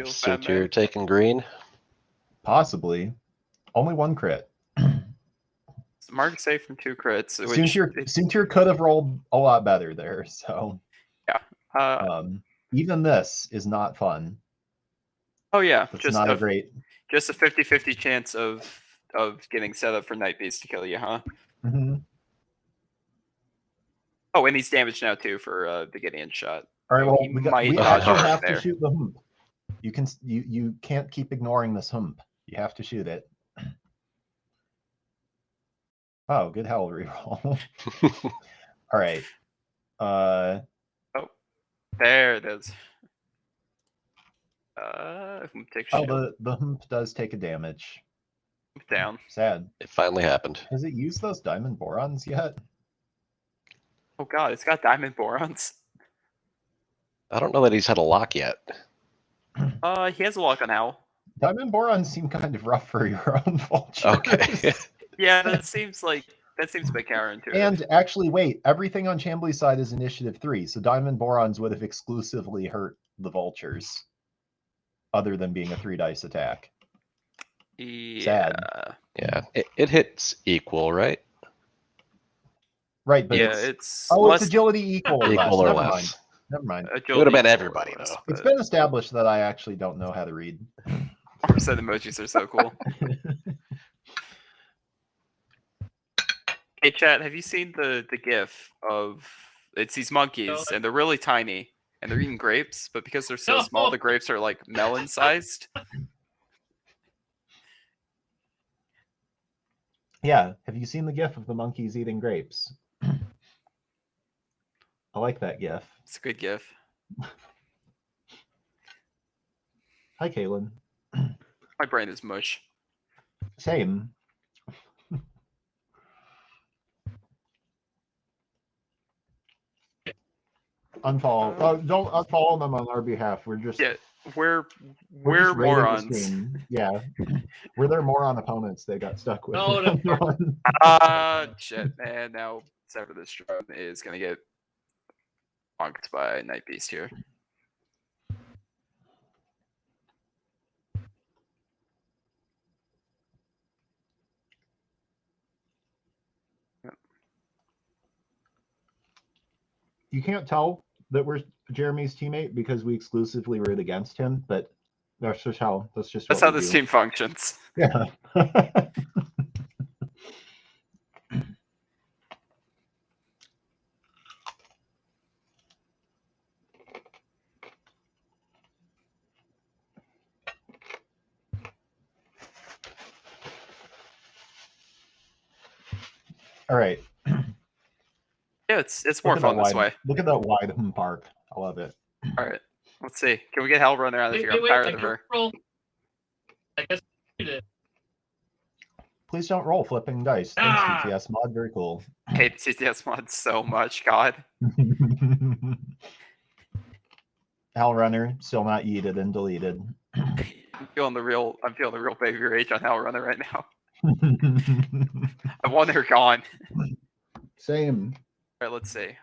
Suntir taking green. Possibly. Only one crit. Mark safe from 2 crits. Which Suntir could have rolled a lot better there. So yeah. Even this is not fun. Oh yeah, it's not a great. Just a 50-50 chance of getting set up for Night Beast to kill you, huh? Mm-hmm. Oh, and he's damaged now too for the Gideon shot. All right, well, we actually have there. to shoot the hump. You can't keep ignoring this hump. You have to shoot it. Oh, good hell reroll. All right. Oh, there it is. The hump does take a damage. Down. Sad. It finally happened. Has it used those diamond borons yet? Oh god, it's got diamond borons. I don't know that he's had a lock yet. He has a lock on Howl. Diamond borons seem kind of rough for your own vultures. Okay. Yeah, that seems a bit counterintuitive. And actually, wait, everything on Chambly's side is initiative 3, so diamond borons would have exclusively hurt the vultures, other than being a 3-dice attack. Yeah. Sad. Yeah, it hits equal, right? Right, but yeah, it's agility equal or equal less. or less. Never mind. It would have been everybody though. It's been established that I actually don't know how to read. Or said emojis are so cool. Hey chat, have you seen the GIF of it's these monkeys and they're really tiny and they're eating grapes, but because they're so small, the grapes are like melon sized. Yeah, have you seen the GIF of the monkeys eating grapes? I like that GIF. It's a good GIF. Hi, Kaylin. My brain is mush. Same. Unfollow. Don't unfollow them on our behalf. We're just we're just morons. Yeah, we're their moron opponents. They got stuck with. Shit, man. Now Sever this Drum is gonna get bonked by Night Beast here. You can't tell that we're Jeremy's teammate because we exclusively root against him, but that's how this team functions. Yeah. All right. Yeah, it's more fun this way. Look at that wide park. I love it. All right, let's see. Can we get Hell Runner out of here? I'm tired of her. I guess you did. Please don't roll flipping dice. Thanks, CTS mod. Very cool. I hate CTS mod so much. God. Hell Runner still not yeeted and deleted. I'm feeling the real baby rage on Hell Runner right now. I want her gone. Same. All right, let's see.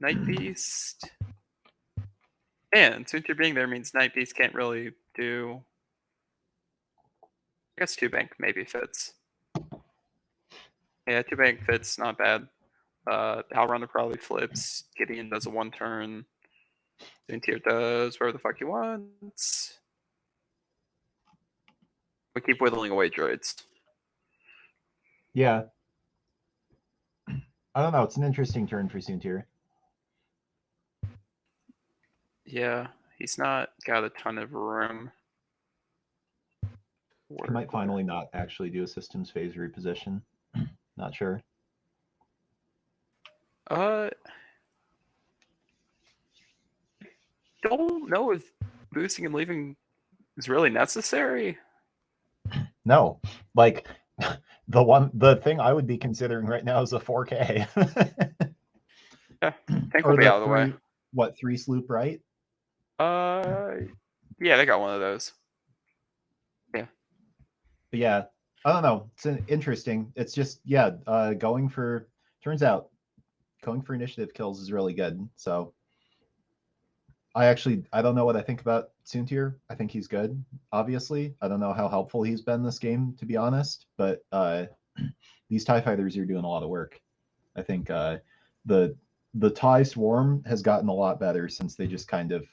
Night Beast. And Suntir being there means Night Beast can't really do. I guess 2-bank maybe fits. Yeah, 2-bank fits, not bad. Hell Runner probably flips. Gideon does a 1-turn. Suntir does whatever the fuck he wants. We keep whittling away droids. Yeah. I don't know. It's an interesting turn for Suntir. Yeah, he's not got a ton of room. He might finally not actually do a systems phase reposition. Not sure. Don't know if boosting and leaving is really necessary. No, like the thing I would be considering right now is a 4K. Yeah, tank or will be the out of the way. three sloop, right? Yeah, they got one of those. Yeah. But yeah, I don't know. It's interesting. It's just going for initiative kills is really good. So I don't know what I think about Soontir. I think he's good. Obviously, I don't know how helpful he's been this game, to be honest. But these TIE fighters are doing a lot of work. I think the TIE swarm has gotten a lot better since they just kind of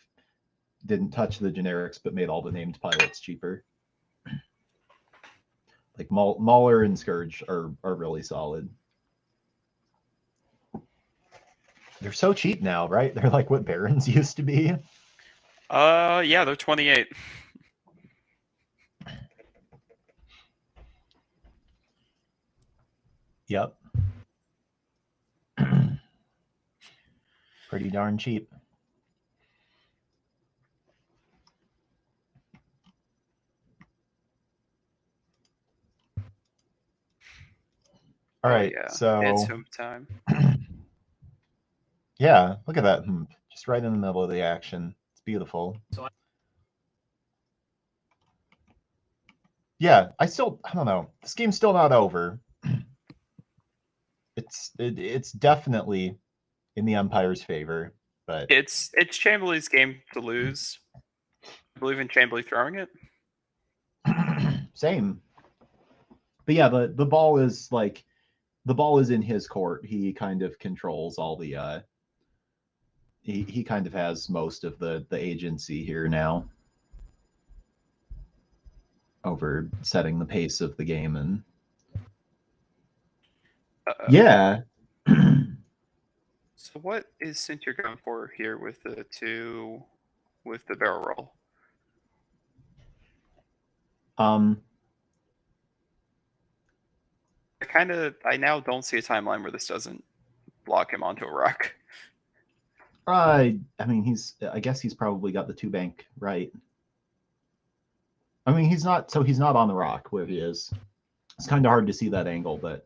didn't touch the generics, but made all the named pilots cheaper. Like Mauler and Scourge are really solid. They're so cheap now, right? They're like what Barons used to be. Yeah, they're 28. Yep. Pretty darn cheap. All right, yeah. so It's home time. Yeah, look at that. Just right in the middle of the action. It's beautiful. Yeah, I don't know. This game's still not over. It's definitely in the Empire's favor, but It's Chamberlain's game to lose. I believe in Chamberlain throwing it. same. But yeah, the ball is in his court. He kind of controls all the he kind of has most of the agency here now over setting the pace of the game. And yeah. So what is Sintir going for here with the barrel roll? I now don't see a timeline where this doesn't block him onto a rock. I mean, I guess he's probably got the 2 bank right. I mean, he's not on the rock where he is. It's kind of hard to see that angle, but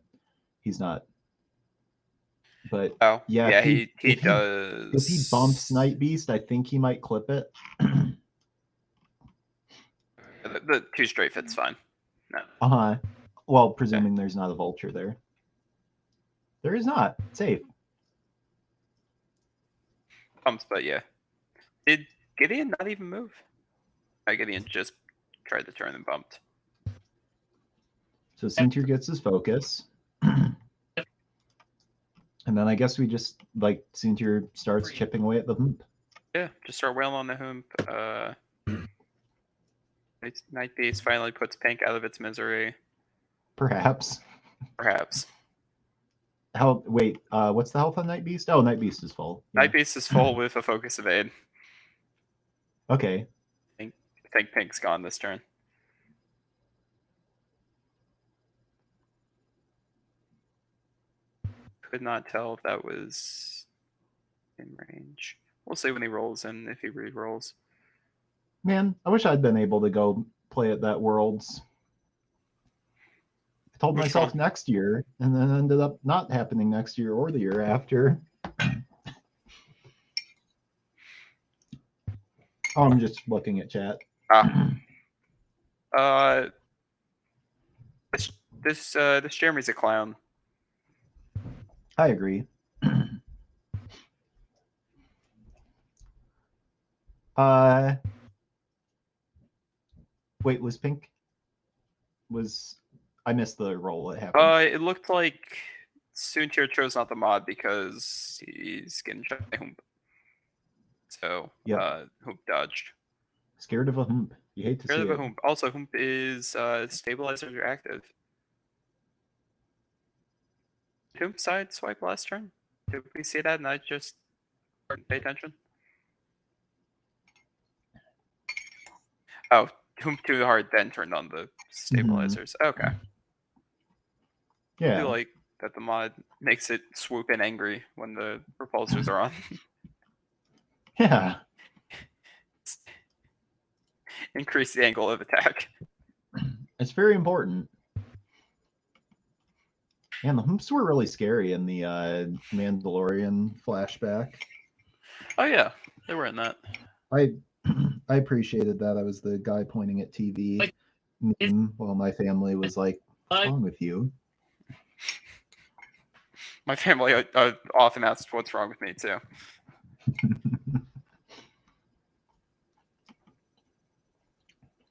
he's not. But yeah, he does. If he bumps Night Beast, I think he might clip it. The 2 straight fits fine. No. Well, presuming there's not a vulture there. There is not. Safe. Pumps, but yeah. Did Gideon not even move? Gideon just tried to turn and bumped. So Sintir gets his focus. And then I guess we just, Sintir starts chipping away at the hoop. Yeah, just start wailing on the hoop. Night Beast finally puts Pink out of its misery. Perhaps. What's the health on Night Beast? Oh, Night Beast is full. Yeah. Night Beast is full with a focus evade. Okay. I think Pink's gone this turn. Could not tell if that was in range. We'll see when he rolls and if he re-rolls. Man, I wish I'd been able to go play at that Worlds. I told myself next year, and then ended up not happening next year or the year after. I'm just looking at chat. This Jeremy's a clown. I agree. Wait, was Pink? I missed the roll that happened. It looked like Soontir chose not the mod because he's getting shot by Hoomp. So, Hoomp dodged. Scared of a Hoomp. You hate to see it. Scared of a Hoomp. Also, Hoomp is stabilizers are active. Did Hoomp side swipe last turn? Did we see that and I just didn't pay attention? Oh, too hard, then turned on the stabilizers. Okay. I do Yeah. like that the mod makes it swoop in angry when the repulsors are on. Yeah. Increase the angle of attack. It's very important. Man, the humps were really scary in the Mandalorian flashback. Oh yeah, they were in that. I appreciated that. I was the guy pointing at TV Like, meme while my family was like, "What's wrong with you?" My family often asks what's wrong with me too.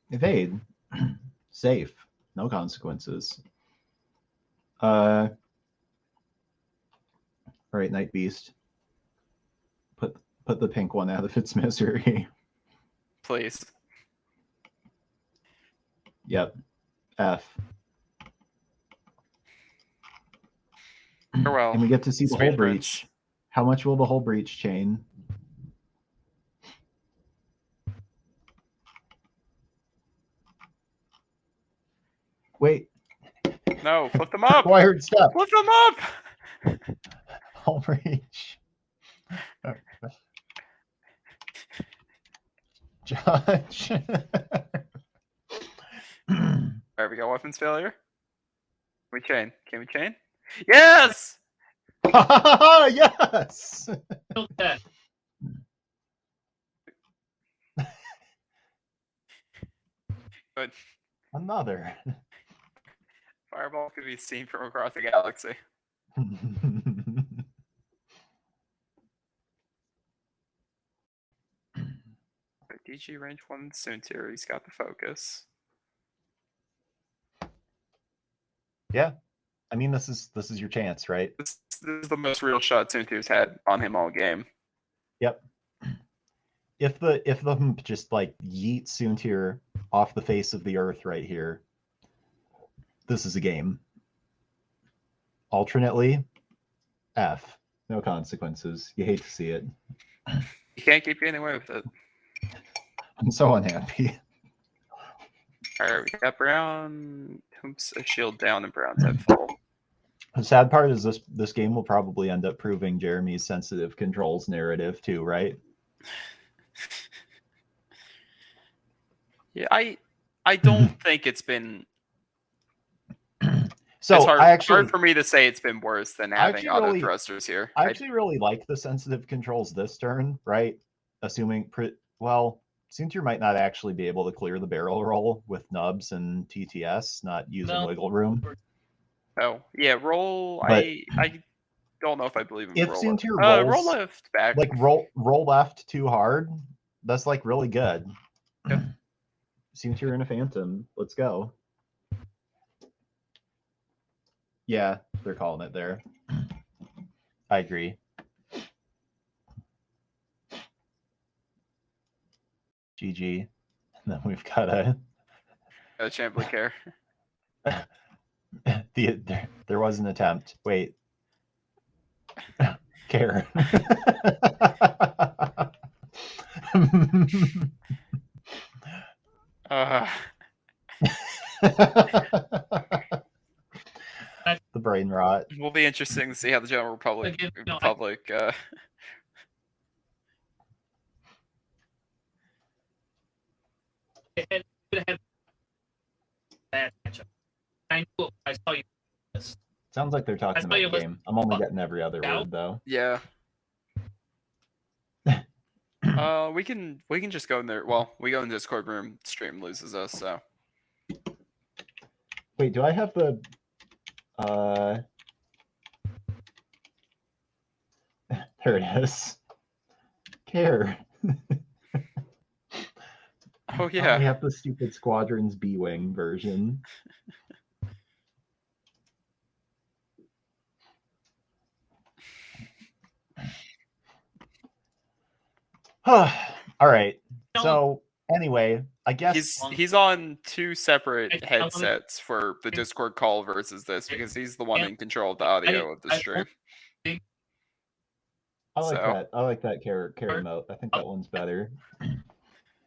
Evade. Safe. No consequences. All right, Night Beast. Put the pink one out of its misery. Please. Yep. F. Farewell. And we get to see the Sweet whole Prince. breach. How much will the whole breach chain? Wait. No, flip them up. Acquired step. Flip them up. Whole breach. Judge. There we go. Weapons failure. Can we chain? Can we chain? Yes. Yes. Kill that. Good. Another. Fireball could be seen from across the galaxy. DG range 1 soon tier. He's got the focus. Yeah. I mean, this is your chance, right? This is the most real shot soon tier's had on him all game. Yep. If the just like yeet Soontir off the face of the earth right here, this is a game. Alternately, F. No consequences. You hate to see it. You can't keep getting away with it. I'm so unhappy. Alright, we got Brown. Oops, a shield down and Brown's head full. The sad part is this game will probably end up proving Jeremy's sensitive controls narrative too, right? Yeah, I don't think it's been. So it's hard, I actually hard for me to say it's been worse than having auto really, thrusters here. I actually really like the sensitive controls this turn, right? Assuming well, Soontir might not actually be able to clear the barrel roll with nubs and TTS, not using wiggle room. Oh yeah, roll. But I don't know if I believe in if roll. Soontir Roll left back. like roll left too hard, that's like really good. Yeah. Soontir in a Phantom. Let's go. Yeah, they're calling it there. I agree. GG. And then we've got a Chambliss care. There was an attempt. Wait. Care. The brain rot. Will be interesting to see how the General Republic I knew I saw you. Sounds like they're talking about the game. I'm only getting every other word though. Yeah. We can just go in there. Well, we go in Discord room. Stream loses us. So. Wait, do I have the? There it is. Care. Oh yeah. We have the stupid Squadrons B-Wing version. All right. So anyway, I guess he's on two separate headsets for the Discord call versus this because he's the one in control of the audio of the stream. I like that. I like that care emote. I think that one's better.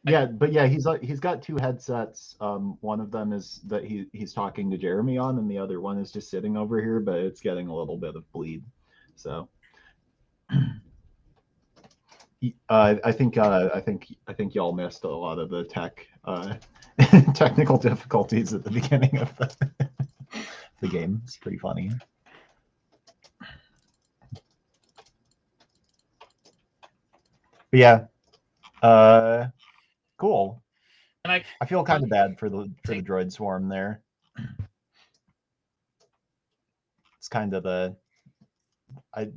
Yeah, but yeah, he's got two headsets. One of them is that he's talking to Jeremy on, and the other one is just sitting over here, but it's getting a little bit of bleed. So I think y'all missed a lot of the technical difficulties at the beginning of the game. It's pretty funny. But yeah, cool. And I feel kind of bad for the droid swarm there. It's kind of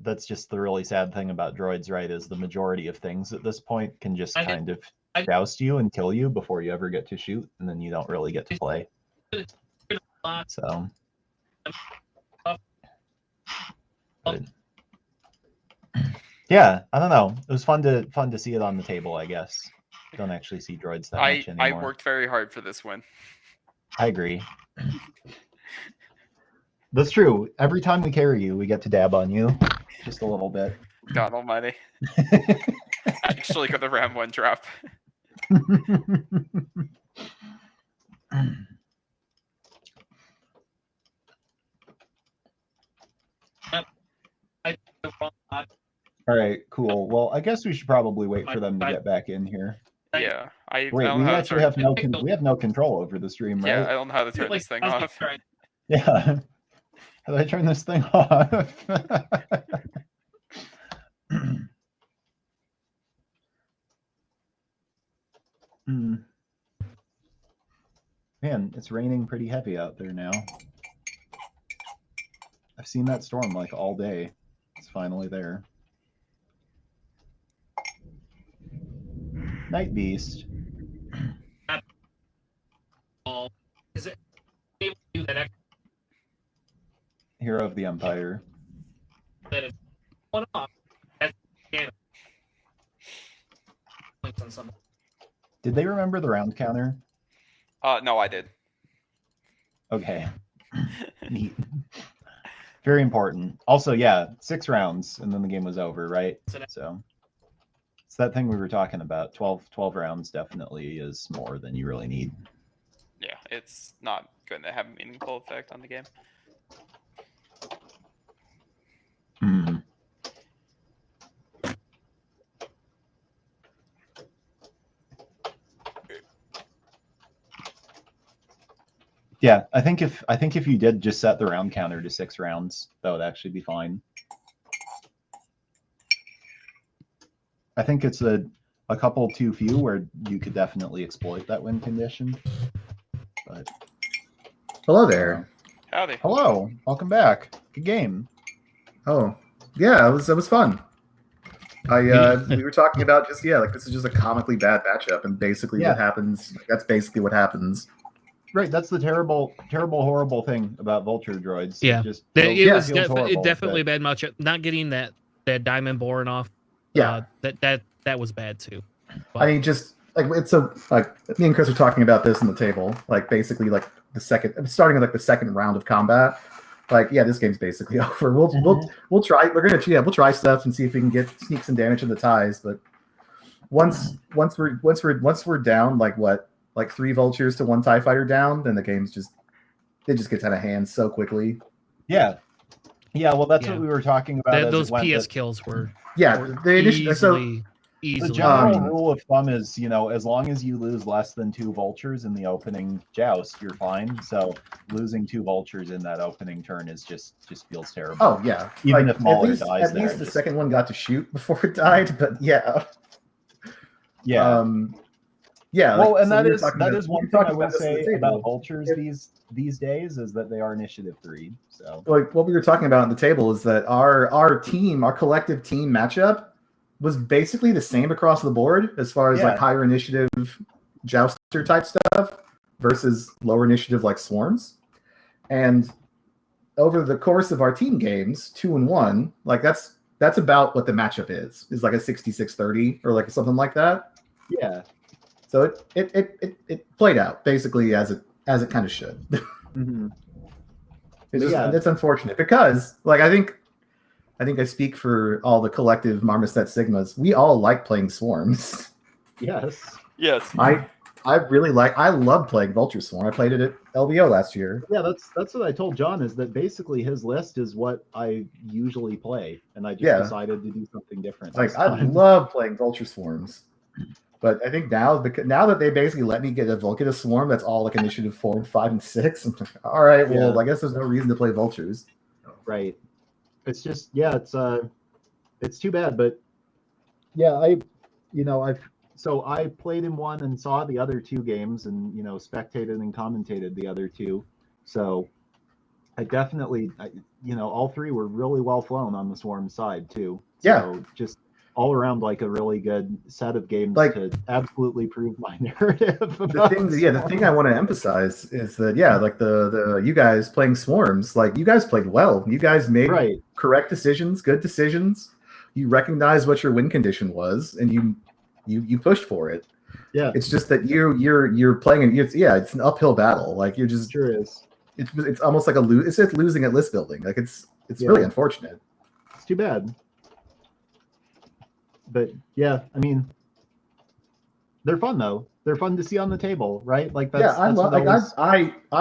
that's just the really sad thing about droids, right? Is the majority of things at this point can just kind of joust you and kill you before you ever get to shoot, and then you don't really get to play. So. But, yeah, I don't know. It was fun to see it on the table, I guess. Don't actually see droids that much anymore. I worked very hard for this win. I agree. That's true. Every time we carry you, we get to dab on you just a little bit. God almighty. I actually got the ram one drop. All right, cool. Well, I guess we should probably wait for them to get back in here. Yeah, I Wait, don't we know how to actually turn- have no control over the stream, right? Yeah, I don't know how to turn this thing off. Yeah. How do I turn this thing off? Man, it's raining pretty heavy out there now. I've seen that storm like all day. It's finally there. Night Beast. Is it able to do that? Hero of the Empire. That is one off. Did they remember the round counter? No, I did. Okay. Neat. Very important. Also, yeah, 6 rounds and then the game was over, right? So it's that thing we were talking about. 12 rounds definitely is more than you really need. Yeah, it's not going to have a meaningful effect on the game. Hmm. Yeah, I think if you did just set the round counter to 6 rounds, that would actually be fine. I think it's a couple too few where you could definitely exploit that win condition. But Hello there. Howdy. hello, welcome back. Good game. Oh, yeah, it was fun. We were talking about just like this is just a comically bad matchup, and basically what happens. That's basically what happens. Right, that's the terrible, horrible thing about vulture droids. Yeah, it just it was horrible, definitely a but- bad matchup. Not getting that diamond boring off. Yeah. That was bad too. I mean, just like it's me and Chris are talking about this on the table. Like basically, like starting with like the second round of combat. Like, yeah, this game's basically over. We'll try. We'll try stuff and see if we can sneak some damage in the ties. But once we're down, like 3 vultures to 1 TIE fighter down, then the game's just gets out of hand so quickly. Yeah. Well, that's what we were talking about. Those PS kills were the easily. general rule of thumb is, as long as you lose less than 2 vultures in the opening joust, you're fine. So losing 2 vultures in that opening turn is just feels terrible. Oh yeah, even if Mauler dies, at least the second one got to shoot before it died. But yeah. Yeah. Well, and so that we were is talking that about- is one we were thing I talking will about this on the say table. about vultures these days is that they are initiative 3. So Like what we were talking about on the table is that our collective team matchup was basically the same across the board as far as like higher initiative jouster type stuff versus lower initiative like swarms. And over the course of our team games, 2 and 1, like that's about what the matchup is like a 66-30 or like something like that. yeah. So it played out basically as it kind of should. Mm-hmm. It's unfortunate because like I think I speak for all the collective Marmoset Sigmas. We all like playing swarms. Yes. Yes. I love playing Vulture Swarm. I played it at LVO last year. Yeah, that's what I told John, is that basically his list is what I usually play, and I just Yeah. decided to do something different. Like this I time. love playing Vulture Swarms, but I think now that they basically let me get a Swarm that's all like initiative 4 and 5 and 6, I'm like, all right, well, Yeah. I guess there's no reason to play Vultures. Right. It's just, yeah, it's too bad, but yeah, I played in one and saw the other two games, and spectated and commentated the other two. So I definitely, all three were really well flown on the Swarm side too. Yeah. So just all around like a really good set of games Like, to absolutely prove my narrative. The thing I want to emphasize is that like the you guys playing Swarms, like you guys played well. You guys made correct decisions, good decisions. You recognized what your win condition was, and you pushed for it. Yeah. It's just that you're playing, it's an uphill battle. Like you're just Sure is. It's almost like it's just losing at list building. Like it's really unfortunate. It's too bad. But yeah, I mean, they're fun though. They're fun to see on the table, right? Like that's I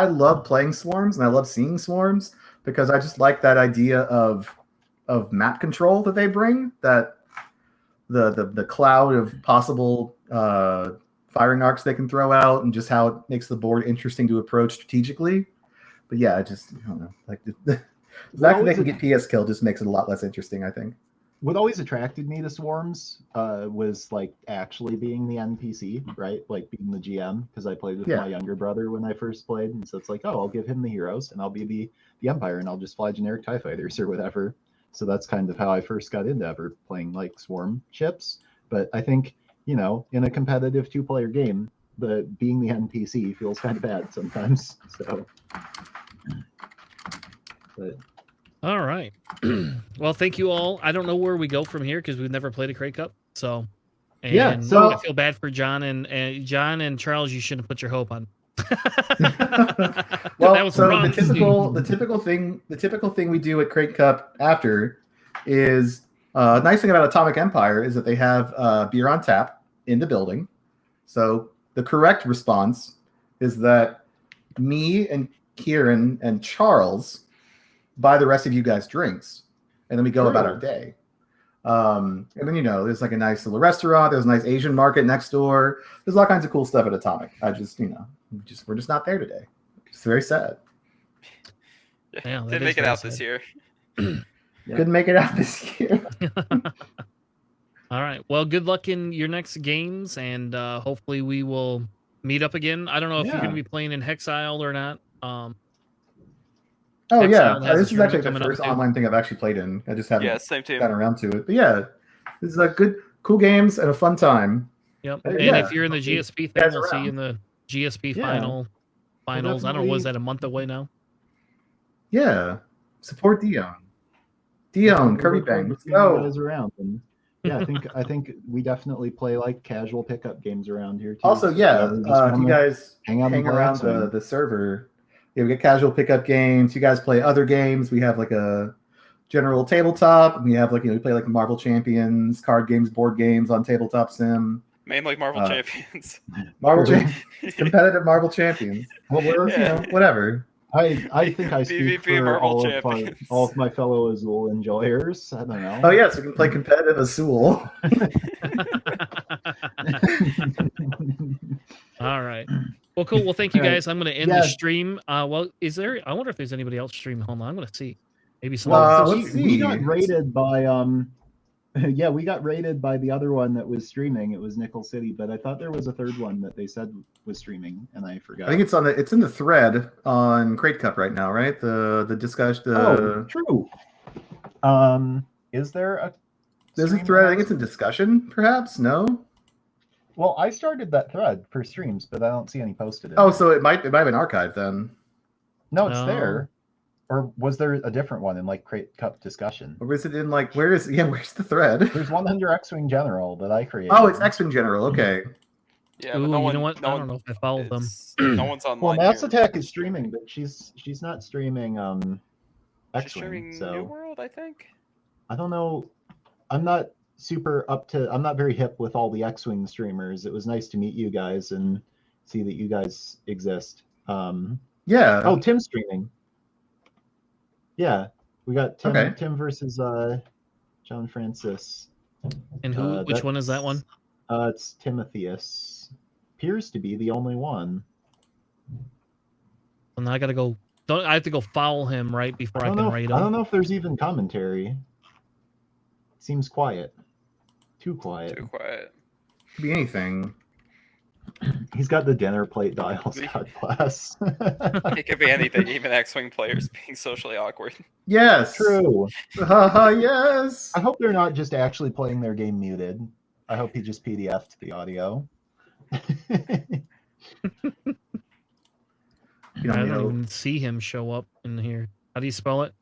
love playing Swarms, and I love seeing Swarms because I just like that idea of map control that they bring. That the cloud of possible firing arcs they can throw out, and just how it makes the board interesting to approach strategically. But yeah, I don't know. Like the fact that they can get PS kill just makes it a lot less interesting, I think. What always attracted me to Swarms was like actually being the NPC, right? Like being the GM, because I played with my younger brother when I first played, and so it's like, oh, I'll give him the heroes, and I'll be the Empire, and I'll just fly generic TIE fighters or whatever. So that's kind of how I first got into ever playing like Swarm ships. But I think in a competitive 2-player game, being the NPC feels kind of bad sometimes. So. But all right. Well, thank you all. I don't know where we go from here because we've never played a Krayt Cup. So, so I feel bad for John and Charles. You shouldn't put your hope on. Well, that was so wrong. the typical thing we do at Krayt Cup after is nice thing about Atomic Empire is that they have beer on tap in the building. So the correct response is that me and Kieran and Charles buy the rest of you guys drinks, and then we go about our day. And then there's like a nice little restaurant. There's a nice Asian market next door. There's all kinds of cool stuff at Atomic. I just we're just not there today. It's very sad. Yeah, didn't make it out this year. Couldn't make it out this year. All right. Well, good luck in your next games, and hopefully we will meet up again. I don't know if you're going to be playing in Hexile or not. Oh yeah, this is actually the first online thing I've actually played in. I just haven't gotten around to it. But yeah, this is a cool games and a fun time. Yep. And if you're in the GSP thing, we'll see you in the GSP finals. I don't know. Was that a month away now? Yeah. Support Dion, Kirby Bang. Let's go. Around. And yeah, I think we definitely play like casual pickup games around here too. Also, if you guys hang around the server. Yeah, we get casual pickup games. You guys play other games. We have like a general tabletop. And we have we play like Marvel Champions, card games, board games on Tabletop Sim. Main like Marvel Champions. Competitive Marvel Champions. Well, whatever. I think I speak for all of my fellow Azul enjoyers. I don't know. Oh yes, we can play competitive Azul. All right. Well, cool. Well, thank you guys. I'm going to end the stream. Well, I wonder if there's anybody else streaming. Hold on. I'm going to see. Maybe someone. We got rated by we got rated by the other one that was streaming. It was Nickel City, but I thought there was a third one that they said was streaming, and I forgot. I think it's in the thread on Krayt Cup right now, right? The discussion. Oh, true. Is there there's a thread? I think it's in discussion, perhaps. No. Well, I started that thread for streams, but I don't see any posted. So it might have been archived then. No, it's there. Or was there a different one in like Krayt Cup discussion? Or is it in where's the thread? There's one under X-Wing General that I created. Oh, it's X-Wing General. Okay. Yeah, ooh, but you know what? I don't know if I followed them. No one's online. Well, Mass Attack is streaming, but she's not streaming X-Wing. She's streaming New World, I think. I don't know. I'm not super up to. I'm not very hip with all the X-Wing streamers. It was nice to meet you guys and see that you guys exist. Yeah. Oh, Tim's streaming. Yeah, we got Tim. Okay. Tim versus John Francis. And who? Which one is that one? It's Timotheus. Appears to be the only one. And I gotta go. I have to go follow him right before I can raid him. I don't know if there's even commentary. Seems quiet. Too quiet. Too quiet. Could be anything. He's got the dinner plate dials. God bless. It could be anything, even X-Wing players being socially awkward. Yes. True. Yes. I hope they're not just actually playing their game muted. I hope he just PDF'd the audio. You I don't even see him show up in here. How do you spell it?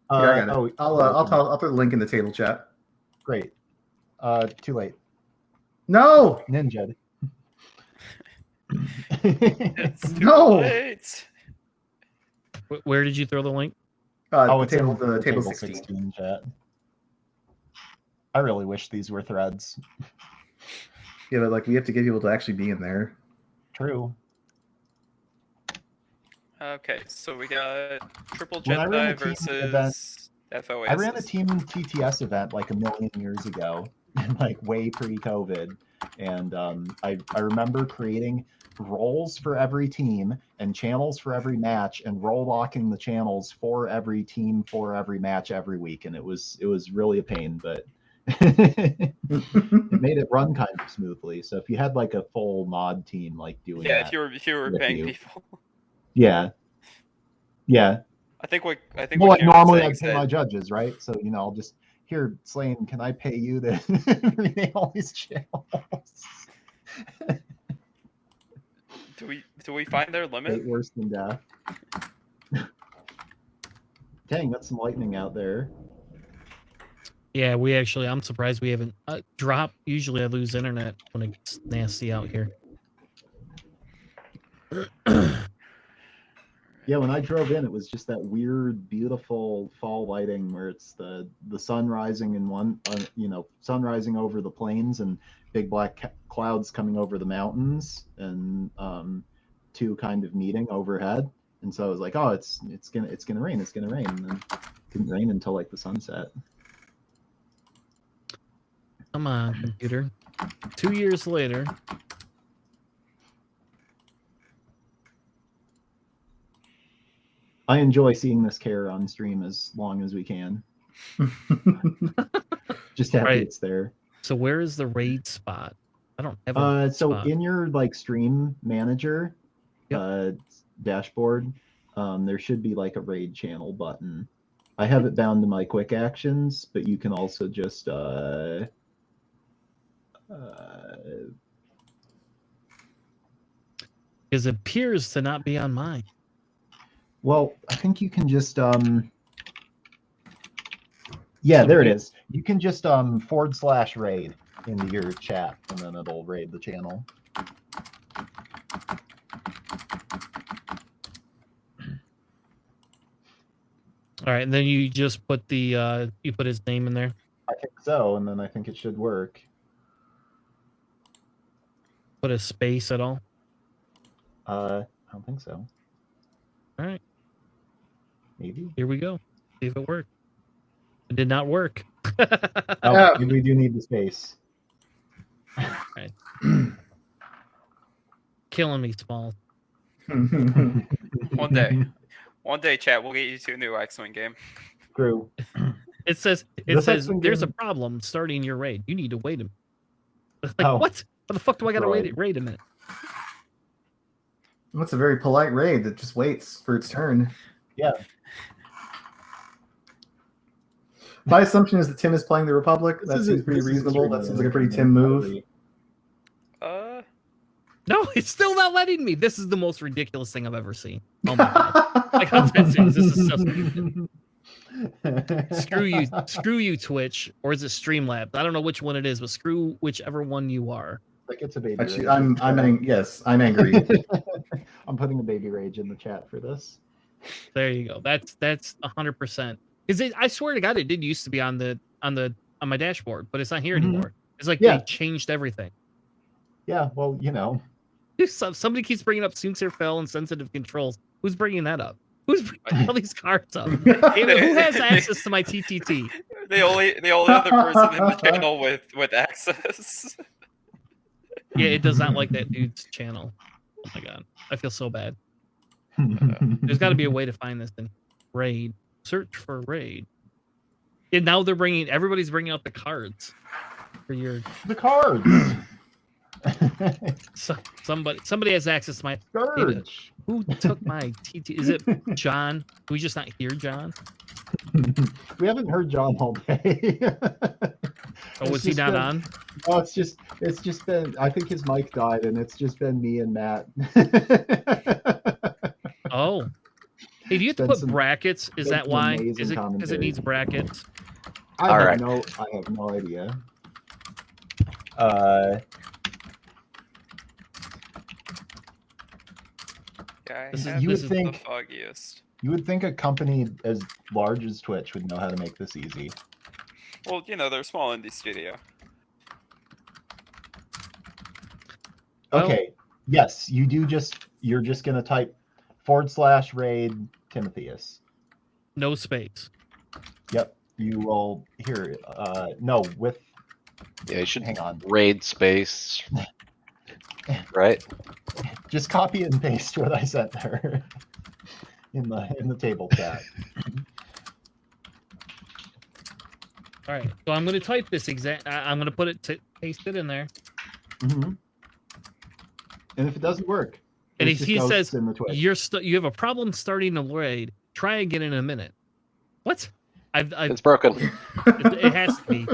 I got it. I'll put a link in the table chat. Great. Too late. No. Ninja. It's too No. late. Where did you throw the link? The it's table, in the table 16. chat. I really wish these were threads. Yeah, but like we have to get people to actually be in there. True. Okay, so we got Triple When I ran Jedi a team versus FOS. I ran a team TTS event like a million years ago, like way pre-COVID, and I remember creating roles for every team and channels for every match, and role locking the channels for every team for every match every week, and it was really a pain, but it made it run kind of smoothly. So if you had like a full mod team like doing that, if you were paying people. Yeah. I think Well, what like Kieran's normally saying I'd is pay that- my judges, right? So I'll just here, Slane, can I pay you to rename all these channels? Do we find their limit? Fate worse than death. Dang, that's some lightning out there. Yeah, I'm surprised we haven't dropped. Usually I lose internet when it gets nasty out here. Yeah, when I drove in, it was just that weird, beautiful fall lighting where it's the sun rising in one, sun rising over the plains and big black clouds coming over the mountains, and two kind of meeting overhead. And so I was like, oh, it's gonna rain, and then it didn't rain until like the sunset. Come on, computer. 2 years later. I enjoy seeing this care on stream as long as we can. Just happy it's there. So where is the raid spot? I don't have a so spot. in your like stream manager dashboard, there should be like a raid channel button. I have it bound to my quick actions, but you can also just because it appears to not be on mine. well, I think you can just yeah, there it is. You can just /raid into your chat, and then it'll raid the channel. All right, and then you just put the you put his name in there. I think so, and then I think it should work. Put a space at all. I don't think so. All right, Maybe. here we go. See if it worked. It did not work. Oh, we do need the space. Right. Killing me, Small. One day, chat. We'll get you to a new X-Wing game. True. It says This X-Wing there's a game- problem starting your raid. You need to wait a minute. Like, Oh. what? What the fuck do I gotta Right. wait a minute? What's a very polite raid that just waits for its turn. Yeah. My assumption is that Tim is playing the Republic. This That is seems a- pretty this is reasonable. That extremely seems like a pretty Tim move. No, it's still not letting me. This is the most ridiculous thing I've ever seen. Oh my god! Like, I'm serious. This is so stupid. Screw you, Twitch, or is it Streamlabs? I don't know which one it is, but screw whichever one you are. Like it's a baby Actually, rage. yes, I'm angry. I'm putting a baby rage in the chat for this. There you go. That's 100%. Because I swear to God, it did used to be on the on my dashboard, but it's not here Mhm. anymore. It's like Yeah. they changed everything. Yeah, well, you know. Somebody keeps bringing up Soonser Fell and sensitive controls. Who's bringing that up? Who's bringing all these cards up? Damn it, who has access to my TTT? The only other person in the channel with access. Yeah, it does not like that dude's channel. Oh my god, I feel so bad. There's got to be a way to find this in raid. Search for raid. And now everybody's bringing out the cards for your. The cards. Somebody has access to my. Scourge. Who took my TT? Is it John? Can we just not hear John? We haven't heard John all day. Oh, was he not on? Oh, it's just been. I think his mic died, and it's just been me and Matt. Oh, hey, do you have to put brackets? Is that why? Is it because it needs brackets? I have no idea. You would think the foggiest. You would think a company as large as Twitch would know how to make this easy. Well, you know, they're a small indie studio. Okay. Yes, you do you're just gonna type /raid Timotheus. No space. Yep. You will hear no with Yeah, you should hang on. raid space. Right? Just copy and paste what I sent there in the table chat. All right, so I'm going to type this exact. I'm going to put it paste it in there. Mm-hmm. And if it doesn't work, and if he says you have a problem starting a raid, try again in a minute. What? It's broken. It has to be.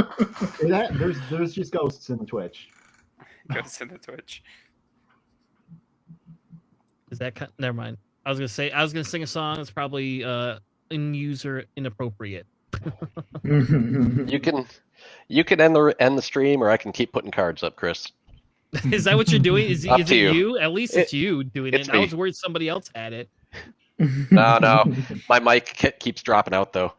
There's just ghosts in the Twitch. Ghosts in the Twitch. Is that never mind? I was gonna sing a song that's probably in-user inappropriate. You can end the stream, or I can keep putting cards up, Chris. Is that what you're doing? Is it you. you? At least it's you doing it. I Me. was worried somebody else had it. No. My mic keeps dropping out though.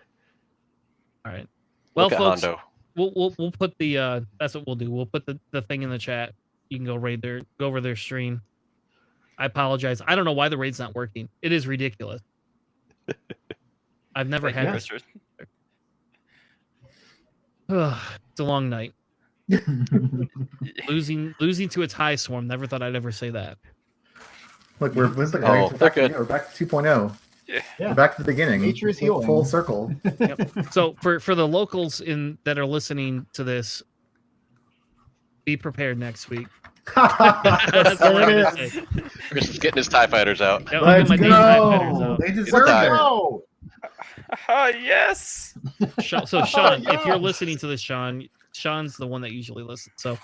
All right. Well, Look at folks, Hondo. we'll put the that's what we'll do. We'll put the thing in the chat. You can go over their stream. I apologize. I don't know why the raid's not working. It is ridiculous. I've never had this. It's a long night. losing to its high swarm. Never thought I'd ever say that. Look, we're back to 2.0. Yeah. We're back to the beginning. Nature is healing. Full circle. Yep. So for the locals that are listening to this, be prepared next week. That's all I'm gonna say. Chris is getting his TIE fighters out. Yeah, Let's my go. They deserve it. Go! Yes. So Sean, if you're listening to this, Sean's the one that usually listens. So,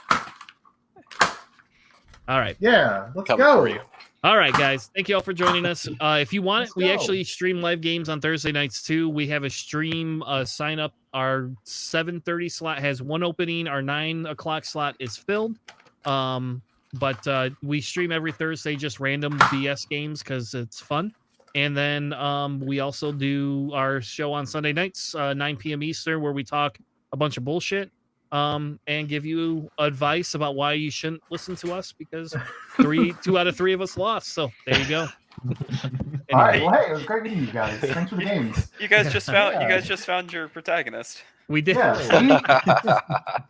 all right. Yeah, let's Coming go. for you. All right, guys. Thank you all for joining us. If you want it, we go. actually stream live games on Thursday nights too. We have a stream sign up. Our 7:30 slot has one opening. Our 9 o'clock slot is filled. But we stream every Thursday, just random BS games because it's fun. And then we also do our show on Sunday nights, 9 p.m. Eastern, where we talk a bunch of bullshit and give you advice about why you shouldn't listen to us because 2 out of 3 of us lost. So there you go. All right. Well, hey, it was great meeting you guys. Thanks for the games. You guys just found your protagonist. We did. Yeah,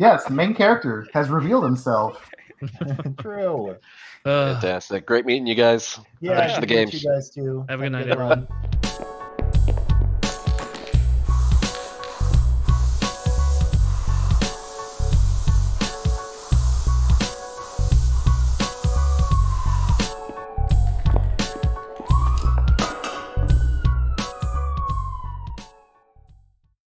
yes, the main character has revealed himself. True. Fantastic. Great meeting you guys. Yeah, Thanks for the games. You guys too. Have a good night, Have a good everyone. run.